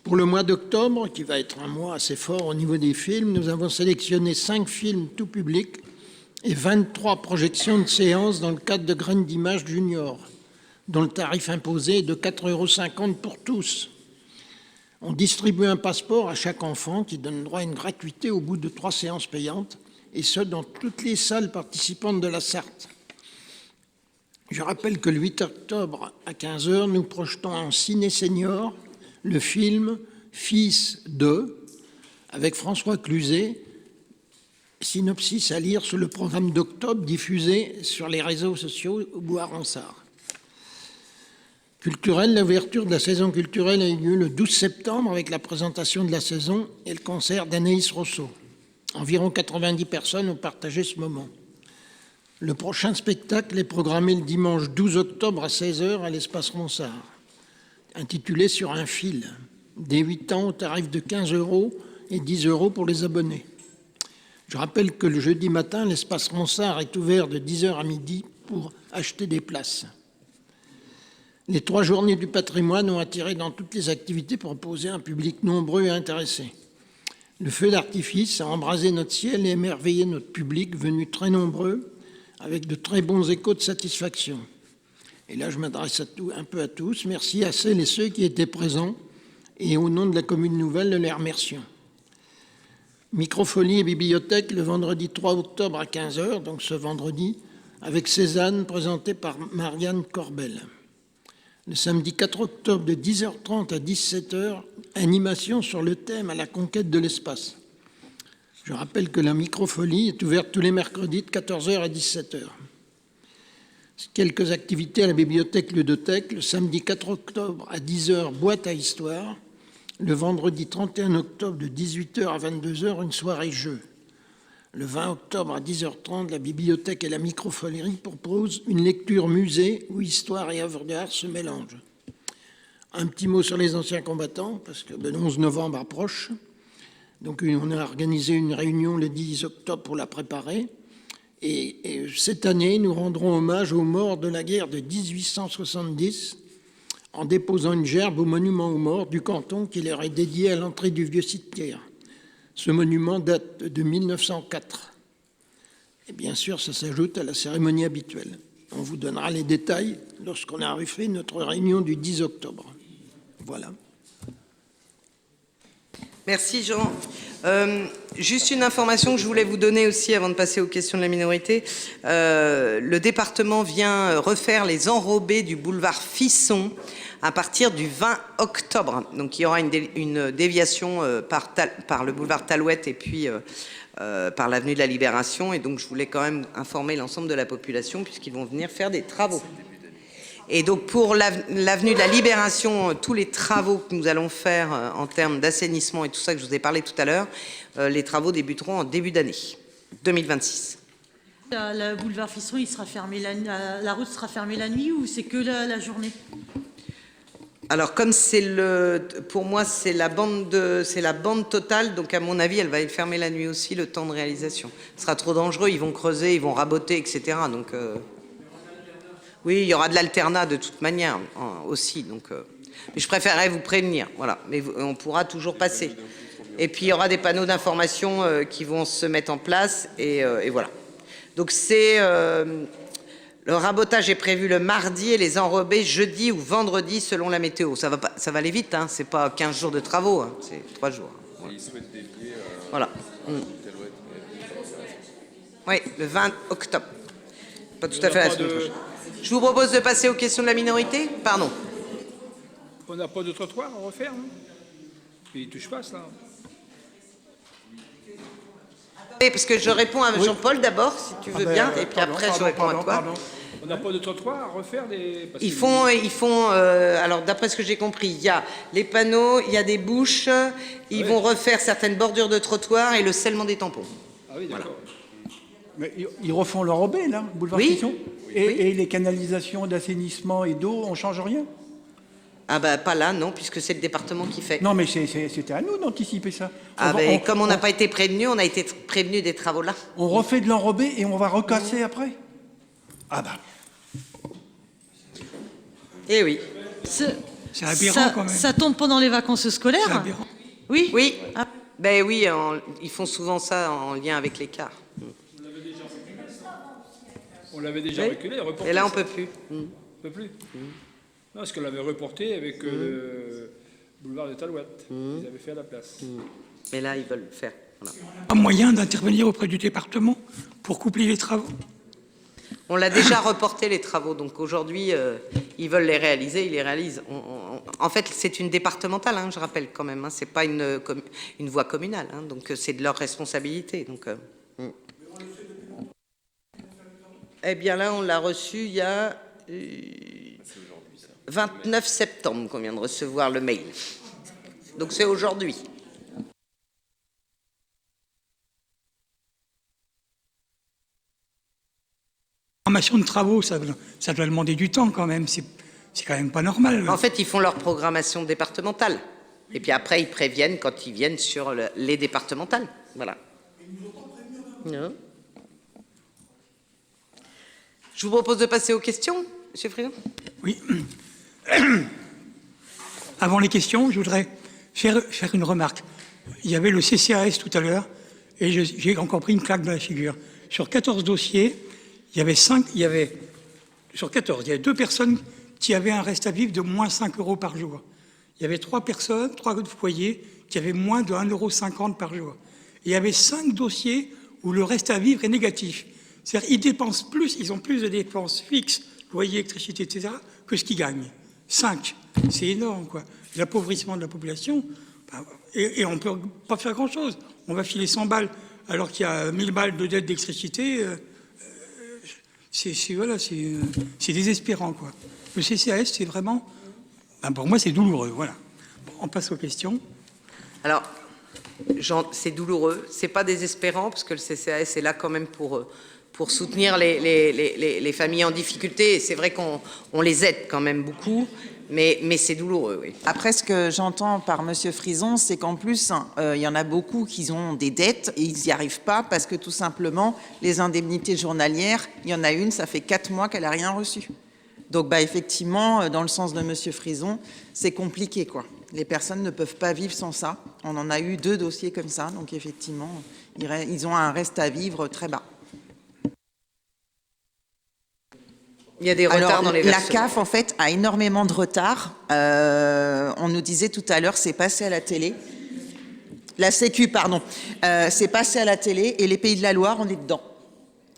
Pour le mois d'octobre, qui va être un mois assez fort au niveau des films, nous avons sélectionné 5 films tout public et 23 projections de séances dans le cadre de Graines d'Images Junior, dont le tarif imposé est de 4,50 € pour tous. On distribue un passeport à chaque enfant qui donne droit à une gratuité au bout de 3 séances payantes, et ce, dans toutes les salles participantes de la Sarthe. Je rappelle que le 8 octobre à 15 h, nous projetons en ciné senior le film « Fils de », avec François Cluzet. Synopsis à lire sur le programme d'octobre diffusé sur les réseaux sociaux au Bois-Ronsard. Culturel, l'ouverture de la saison culturelle a eu lieu le 12 septembre avec la présentation de la saison et le concert d'Anaïs Rousseau. Environ 90 personnes ont partagé ce moment. Le prochain spectacle est programmé le dimanche 12 octobre à 16h à l'Espace Ronsard, intitulé Sur un fil, des 8 ans au tarif de 15 € et 10 € pour les abonnés. Je rappelle que le jeudi matin, l'Espace Ronsard est ouvert de 10h à midi pour acheter des places. Les 3 journées du patrimoine ont attiré dans toutes les activités proposées un public nombreux et intéressé. Le feu d'artifice a embrasé notre ciel et émerveillé notre public, venu très nombreux, avec de très bons échos de satisfaction. Et là, je m'adresse un peu à tous. Merci à celles et ceux qui étaient présents, et au nom de la commune nouvelle, nous les remercions. Microfolie et bibliothèque le vendredi 3 octobre à 15h, donc ce vendredi, avec Cézanne, présentée par Marianne Corbel. Le samedi 4 octobre de 10h30 à 17h, animation sur le thème à la conquête de l'espace. Je rappelle que la microfolie est ouverte tous les mercredis de 14h à 17h. Quelques activités à la bibliothèque Ludothèque, le samedi 4 octobre à 10h, boîte à histoire. Le vendredi 31 octobre de 18h à 22h, une soirée jeu. Le 20 octobre à 10h30, la bibliothèque et la microfolie proposent une lecture musée où histoire et œuvres d'art se mélangent. Un petit mot sur les anciens combattants, parce que le 11 novembre approche. Donc on a organisé une réunion le 10 octobre pour la préparer. Et cette année, nous rendrons hommage aux morts de la guerre de 1870 en déposant une gerbe au monument aux morts du canton qui leur est dédié à l'entrée du vieux cimetière. Ce monument date de 1904. Et bien sûr, ça s'ajoute à la cérémonie habituelle. On vous donnera les détails lorsqu'on a fait notre réunion du 10 octobre. Voilà. Merci Jean. Juste une information que je voulais vous donner aussi avant de passer aux questions de la minorité. Le département vient refaire les enrobés du boulevard Fisson à partir du 20 octobre. Donc il y aura une déviation par le boulevard Talouette et puis par l'avenue de la Libération. Et donc je voulais quand même informer l'ensemble de la population puisqu'ils vont venir faire des travaux. Et donc pour l'avenue de la Libération, tous les travaux que nous allons faire en termes d'assainissement et tout ça que je vous ai parlé tout à l'heure, les travaux débuteront en début d'année 2026. Le boulevard Fisson, il sera fermé la route sera fermée la nuit ou c'est que la journée? Alors comme pour moi c'est la bande totale, donc à mon avis elle va être fermée la nuit aussi, le temps de réalisation. Ce sera trop dangereux, ils vont creuser, ils vont raboter, etc. Donc oui, il y aura de l'alternat de toute manière aussi. Donc mais je préférerais vous prévenir, voilà. Mais on pourra toujours passer. Et puis il y aura des panneaux d'information qui vont se mettre en place et voilà. Donc le rabotage est prévu le mardi et les enrobés jeudi ou vendredi selon la météo. Ça va aller vite, hein. C'est pas 15 jours de travaux, hein. C'est 3 jours. Voilà. Et ils souhaitent dévier voilà. Oui, le 20 octobre. Pas tout à fait la semaine prochaine. Je vous propose de passer aux questions de la minorité. Pardon. On n'a pas de trottoir à refaire, non? Mais il ne touche pas, ça. Oui, parce que je réponds à Jean-Paul d'abord, si tu veux bien, et puis après je réponds à toi. On n'a pas de trottoir à refaire Ils font alors d'après ce que j'ai compris, il y a les panneaux, il y a des bouches, ils vont refaire certaines bordures de trottoir et le scellement des tampons. Ah oui, d'accord. Mais ils refont l'enrobé, là, boulevard Fisson et les canalisations d'assainissement et d'eau, on ne change rien? Ah bah pas là, non, puisque c'est le département qui fait. Non, mais c'était à nous d'anticiper ça. Comme on n'a pas été prévenu, on a été prévenu des travaux là. On refait de l'enrobé et on va recasser après? Ah bah. Eh oui. C'est aberrant quand même. Ça tombe pendant les vacances scolaires? C'est aberrant. Oui. Oui. Ah. Ben oui, ils font souvent ça en lien avec l'écart. On l'avait déjà reculé, reporté. Et là, on ne peut plus. On ne peut plus. Non, parce qu'on l'avait reporté avec le boulevard de Talouette. Ils avaient fait à la place. Mais là, ils veulent le faire. Voilà. Pas moyen d'intervenir auprès du département pour coupler les travaux? On l'a déjà reporté, les travaux. Donc aujourd'hui, ils veulent les réaliser, ils les réalisent. En fait, c'est une départementale, hein, je rappelle quand même. Hein, c'est pas une voie communale, hein, donc c'est de leur responsabilité. Donc, eh bien là, on l'a reçu il y a 29 septembre qu'on vient de recevoir le mail. Donc c'est aujourd'hui. Programmation de travaux, ça doit demander du temps quand même. C'est quand même pas normal. En fait, ils font leur programmation départementale. Et puis après, ils préviennent quand ils viennent sur les départementales. Voilà. Non. Je vous propose de passer aux questions, M. Fridon. Oui. Avant les questions, je voudrais faire une remarque. Il y avait le CCAS tout à l'heure, et j'ai encore pris une claque dans la figure. Sur 14 dossiers, sur 14, il y avait 2 personnes qui avaient un reste à vivre de moins 5 € par jour. Il y avait 3 foyers qui avaient moins de 1,50 € par jour. Et il y avait 5 dossiers où le reste à vivre est négatif. C'est-à-dire qu'ils dépensent plus, ils ont plus de dépenses fixes, loyer, électricité, etc., que ce qu'ils gagnent. 5, c'est énorme, quoi. L'appauvrissement de la population, et on ne peut pas faire grand-chose. On va filer 100 balles alors qu'il y a 1000 balles de dette d'électricité. C'est désespérant, quoi. Le CCAS, c'est vraiment... pour moi, c'est douloureux, voilà. Bon, on passe aux questions. Alors, c'est douloureux, c'est pas désespérant, parce que le CCAS est là quand même pour soutenir les familles en difficulté. Et c'est vrai qu'on les aide quand même beaucoup, mais c'est douloureux, oui. Après, ce que j'entends par M. Frison, c'est qu'en plus, il y en a beaucoup qui ont des dettes et ils n'y arrivent pas parce que tout simplement, les indemnités journalières, il y en a une, ça fait 4 mois qu'elle n'a rien reçu. Donc, effectivement, dans le sens de M. Frison, c'est compliqué, quoi. Les personnes ne peuvent pas vivre sans ça. On en a eu 2 dossiers comme ça, donc effectivement, ils ont un reste à vivre très bas. Il y a des retards dans les versements. La CAF, en fait, a énormément de retard. On nous disait tout à l'heure, c'est passé à la télé. La Sécu, pardon. C'est passé à la télé et les Pays de la Loire, on est dedans.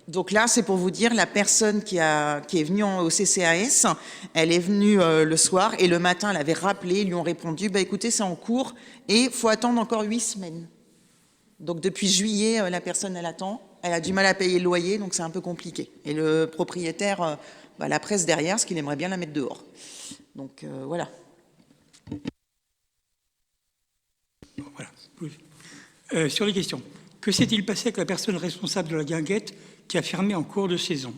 Donc là, c'est pour vous dire, la personne qui est venue au CCAS, elle est venue le soir et le matin, elle avait rappelé, ils lui ont répondu, écoutez, c'est en cours et il faut attendre encore 8 semaines. Donc depuis juillet, la personne, elle attend. Elle a du mal à payer le loyer, donc c'est un peu compliqué. Et le propriétaire, la presse derrière, parce qu'il aimerait bien la mettre dehors. Donc voilà. Voilà. Sur les questions. Que s'est-il passé avec la personne responsable de la guinguette qui a fermé en cours de saison?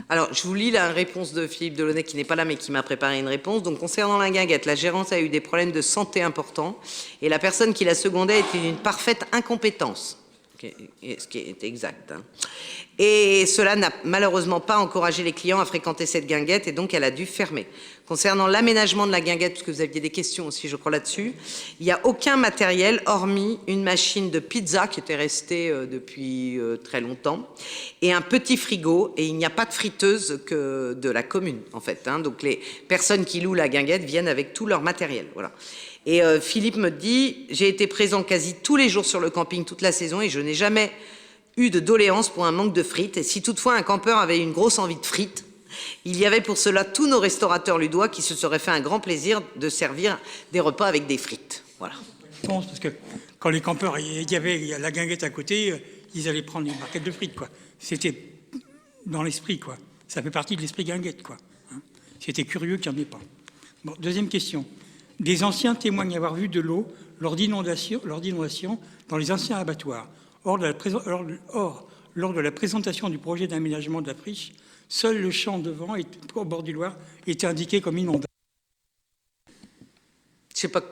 Alors, je vous lis la réponse de Philippe Delaunay, qui n'est pas là, mais qui m'a préparé une réponse. Donc, concernant la guinguette, la gérance a eu des problèmes de santé importants et la personne qui la secondait était d'une parfaite incompétence. Ce qui est exact. Hein. Et cela n'a malheureusement pas encouragé les clients à fréquenter cette guinguette et donc elle a dû fermer. Concernant l'aménagement de la guinguette, parce que vous aviez des questions aussi, je crois, là-dessus, il n'y a aucun matériel hormis une machine de pizza qui était restée depuis très longtemps et un petit frigo, et il n'y a pas de friteuse que de la commune, en fait. Hein. Donc les personnes qui louent la guinguette viennent avec tout leur matériel. Voilà. Et Philippe me dit, j'ai été présent quasi tous les jours sur le camping toute la saison et je n'ai jamais eu de doléance pour un manque de frites. Et si toutefois un campeur avait une grosse envie de frites, il y avait pour cela tous nos restaurateurs ludois qui se seraient fait un grand plaisir de servir des repas avec des frites. Voilà. Je pense, parce que quand les campeurs, il y avait la guinguette à côté, ils allaient prendre une barquette de frites, quoi. C'était dans l'esprit, quoi. Ça fait partie de l'esprit guinguette, quoi. Hein. C'était curieux qu'il n'y en ait pas. Bon, deuxième question. Des anciens témoignent avoir vu de l'eau lors d'inondations dans les anciens abattoirs. Or, lors de la présentation du projet d'aménagement de la friche, seul le champ devant, au bord du Loir, était indiqué comme inondable. Je sais pas,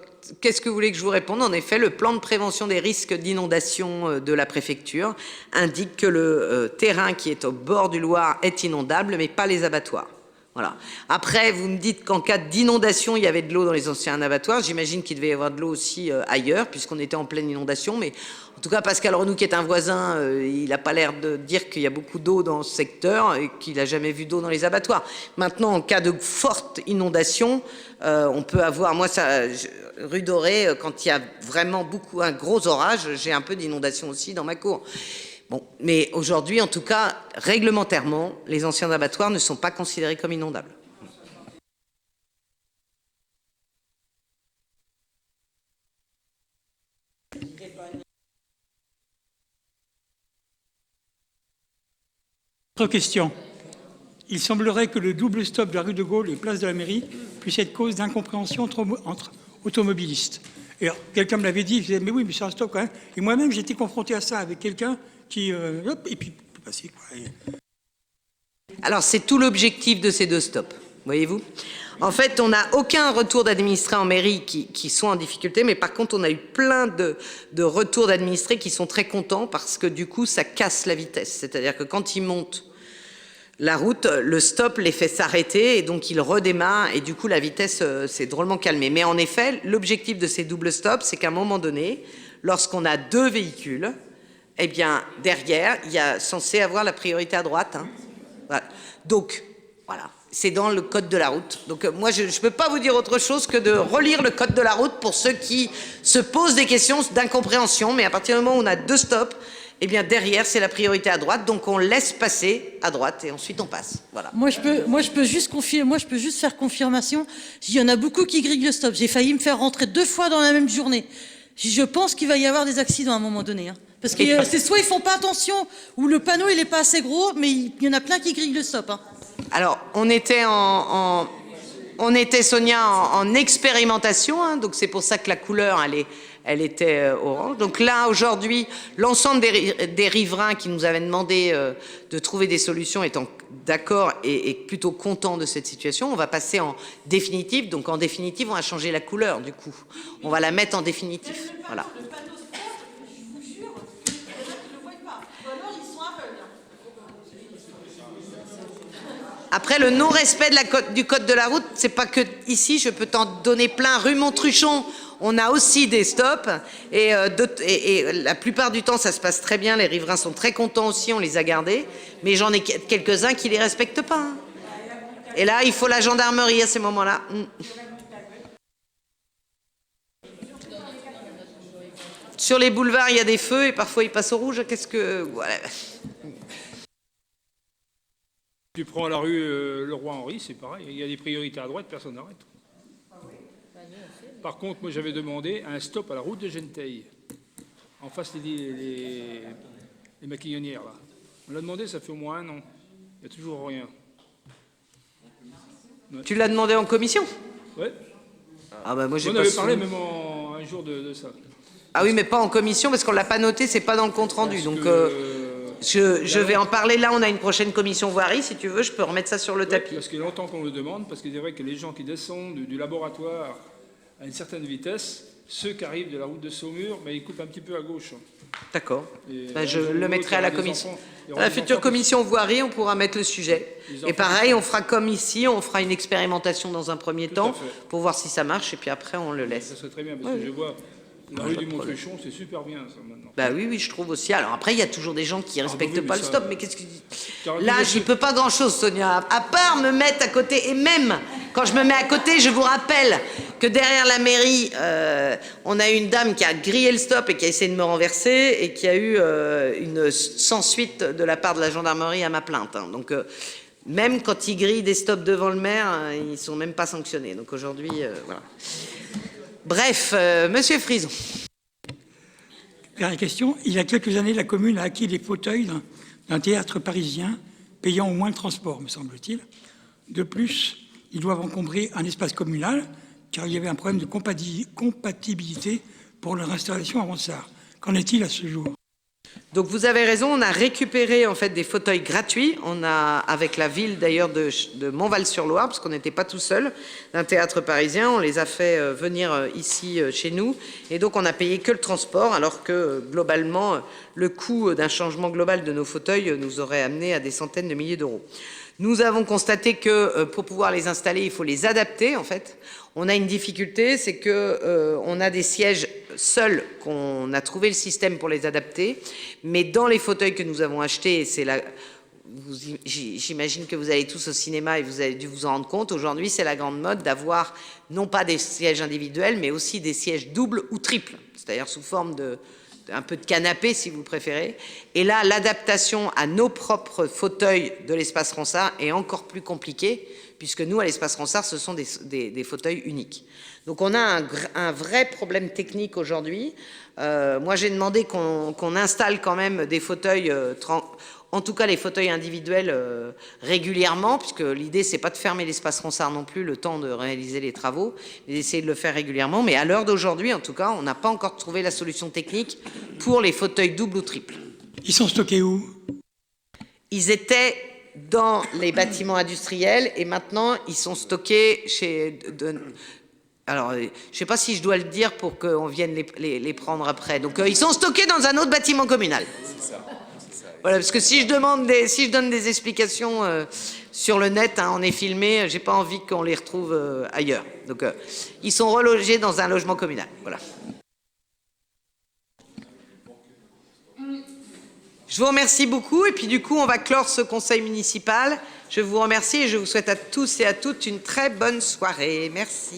qu'est-ce que vous voulez que je vous réponde? En effet, le plan de prévention des risques d'inondation de la préfecture indique que le terrain qui est au bord du Loir est inondable, mais pas les abattoirs. Voilà. Après, vous me dites qu'en cas d'inondation, il y avait de l'eau dans les anciens abattoirs. J'imagine qu'il devait y avoir de l'eau aussi ailleurs, puisqu'on était en pleine inondation. Mais en tout cas, Pascal Renou, qui est un voisin, il n'a pas l'air de dire qu'il y a beaucoup d'eau dans ce secteur et qu'il n'a jamais vu d'eau dans les abattoirs. Maintenant, en cas de forte inondation, on peut avoir... Moi, rue Dorée, quand il y a vraiment un gros orage, j'ai un peu d'inondation aussi dans ma cour. Bon, mais aujourd'hui, en tout cas, réglementairement, les anciens abattoirs ne sont pas considérés comme inondables. Autre question. Il semblerait que le double stop de la rue de Gaulle et place de la Mairie puisse être cause d'incompréhension entre automobilistes. Et alors, quelqu'un me l'avait dit, il disait, mais oui, mais c'est un stop quand même. Et moi-même, j'étais confronté à ça avec quelqu'un qui, hop, et puis passer quoi. Alors, c'est tout l'objectif de ces deux stops, voyez-vous. En fait, on n'a aucun retour d'administrés en mairie qui sont en difficulté, mais par contre, on a eu plein de retours d'administrés qui sont très contents parce que du coup, ça casse la vitesse. C'est-à-dire que quand ils montent la route, le stop les fait s'arrêter et donc ils redémarrent et du coup, la vitesse s'est drôlement calmée. Mais en effet, l'objectif de ces doubles stops, c'est qu'à un moment donné, lorsqu'on a deux véhicules, eh bien, derrière, il y a censé avoir la priorité à droite. Hein. Voilà. Donc, voilà. C'est dans le code de la route. Donc moi, je ne peux pas vous dire autre chose que de relire le code de la route pour ceux qui se posent des questions d'incompréhension. Mais à partir du moment où on a deux stops, eh bien derrière, c'est la priorité à droite. Donc on laisse passer à droite et ensuite on passe. Voilà. Moi, je peux juste faire confirmation. Il y en a beaucoup qui grillent le stop. J'ai failli me faire rentrer 2 fois dans la même journée. Je pense qu'il va y avoir des accidents à un moment donné. Hein. Parce que c'est soit ils font pas attention, ou le panneau il est pas assez gros, mais il y en a plein qui grillent le stop. Hein. Alors, on était Sonia, en expérimentation, hein, donc c'est pour ça que la couleur, elle était orange. Donc là, aujourd'hui, l'ensemble des riverains qui nous avaient demandé de trouver des solutions étant d'accord et plutôt contents de cette situation, on va passer en définitive. Donc en définitive, on va changer la couleur, du coup. On va la mettre en définitif. Voilà. Après, le non-respect du code de la route, c'est pas que ici, je peux t'en donner plein. Rue Montruchon, on a aussi des stops et la plupart du temps, ça se passe très bien. Les riverains sont très contents aussi, on les a gardés. Mais j'en ai quelques-uns qui les respectent pas. Hein. Et là, il faut la gendarmerie à ces moments-là. Sur les boulevards, il y a des feux et parfois ils passent au rouge. Qu'est-ce que... Voilà. Tu prends la rue Le Roi Henri, c'est pareil. Il y a des priorités à droite, personne n'arrête. Par contre, moi j'avais demandé un stop à la route de Genteil, en face des maquillonnières. Là. On l'a demandé, ça fait au moins 1 an. Il n'y a toujours rien. Ouais. Tu l'as demandé en commission? Oui. Ah bah moi j'ai On pas avait parlé même un jour de ça. Ah oui, mais pas en commission parce qu'on l'a pas noté, c'est pas dans le compte rendu. Donc je vais en parler là. On a une prochaine commission voirie, si tu veux, je peux remettre ça sur le tapis. Parce qu'il y a longtemps qu'on le demande, parce que c'est vrai que les gens qui descendent du laboratoire à une certaine vitesse, ceux qui arrivent de la route de Saumur, ben, ils coupent un petit peu à gauche. D'accord. Ben, je le mettrai à la commission. À la future commission voirie, on pourra mettre le sujet. Et pareil, on fera comme ici, on fera une expérimentation dans un premier temps pour voir si ça marche, et puis après on le laisse. Ça serait très bien, parce que je vois la rue du Montruchon, c'est super bien ça maintenant. Bah oui, je trouve aussi. Alors après, il y a toujours des gens qui respectent pas le stop, mais qu'est-ce que... Là, Là, j'y peux pas grand-chose, Sonia, à part me mettre à côté. Et même quand je me mets à côté, je vous rappelle que derrière la mairie, on a eu une dame qui a grillé le stop et qui a essayé de me renverser et qui a eu une sans-suite de la part de la gendarmerie à ma plainte. Hein. Donc, même quand ils grillent des stops devant le maire, ils sont même pas sanctionnés. Donc aujourd'hui, voilà. Bref, Monsieur Frison. Dernière question. Il y a quelques années, la commune a acquis les fauteuils d'un théâtre parisien, payant au moins le transport, me semble-t-il. De plus, ils doivent encombrer un espace communal, car il y avait un problème de compatibilité pour leur installation à Ronsard. Qu'en est-il à ce jour? Donc vous avez raison, on a récupéré en fait des fauteuils gratuits. On a, avec la ville d'ailleurs de Montval-sur-Loire, parce qu'on n'était pas tout seul, d'un théâtre parisien, on les a fait venir ici chez nous. Et donc on n'a payé que le transport, alors que globalement, le coût d'un changement global de nos fauteuils nous aurait amené à des centaines de milliers d'euros. Nous avons constaté que pour pouvoir les installer, il faut les adapter en fait. On a une difficulté, c'est que on a des sièges seuls, qu'on a trouvé le système pour les adapter, mais dans les fauteuils que nous avons achetés, c'est là, j'imagine que vous allez tous au cinéma et vous avez dû vous en rendre compte, aujourd'hui c'est la grande mode d'avoir non pas des sièges individuels, mais aussi des sièges doubles ou triples, c'est-à-dire sous forme un peu de canapé si vous préférez. Et là, l'adaptation à nos propres fauteuils de l'espace Ronsard est encore plus compliquée, puisque nous, à l'Espace Ronsard, ce sont des fauteuils uniques. Donc on a un vrai problème technique aujourd'hui. Moi, j'ai demandé qu'on installe quand même des fauteuils, en tout cas les fauteuils individuels, régulièrement, puisque l'idée, c'est pas de fermer l'Espace Ronsard non plus le temps de réaliser les travaux, mais d'essayer de le faire régulièrement. Mais à l'heure d'aujourd'hui, en tout cas, on n'a pas encore trouvé la solution technique pour les fauteuils double ou triple. Ils sont stockés où? Ils étaient dans les bâtiments industriels et maintenant, ils sont stockés chez... Alors, je ne sais pas si je dois le dire pour qu'on vienne les prendre après. Donc, ils sont stockés dans un autre bâtiment communal. C'est ça. Voilà, parce que si je donne des explications sur le net, hein, on est filmé, j'ai pas envie qu'on les retrouve ailleurs. Donc, ils sont relogés dans un logement communal. Voilà. Je vous remercie beaucoup. Et puis, du coup, on va clore ce conseil municipal. Je vous remercie et je vous souhaite à tous et à toutes une très bonne soirée. Merci.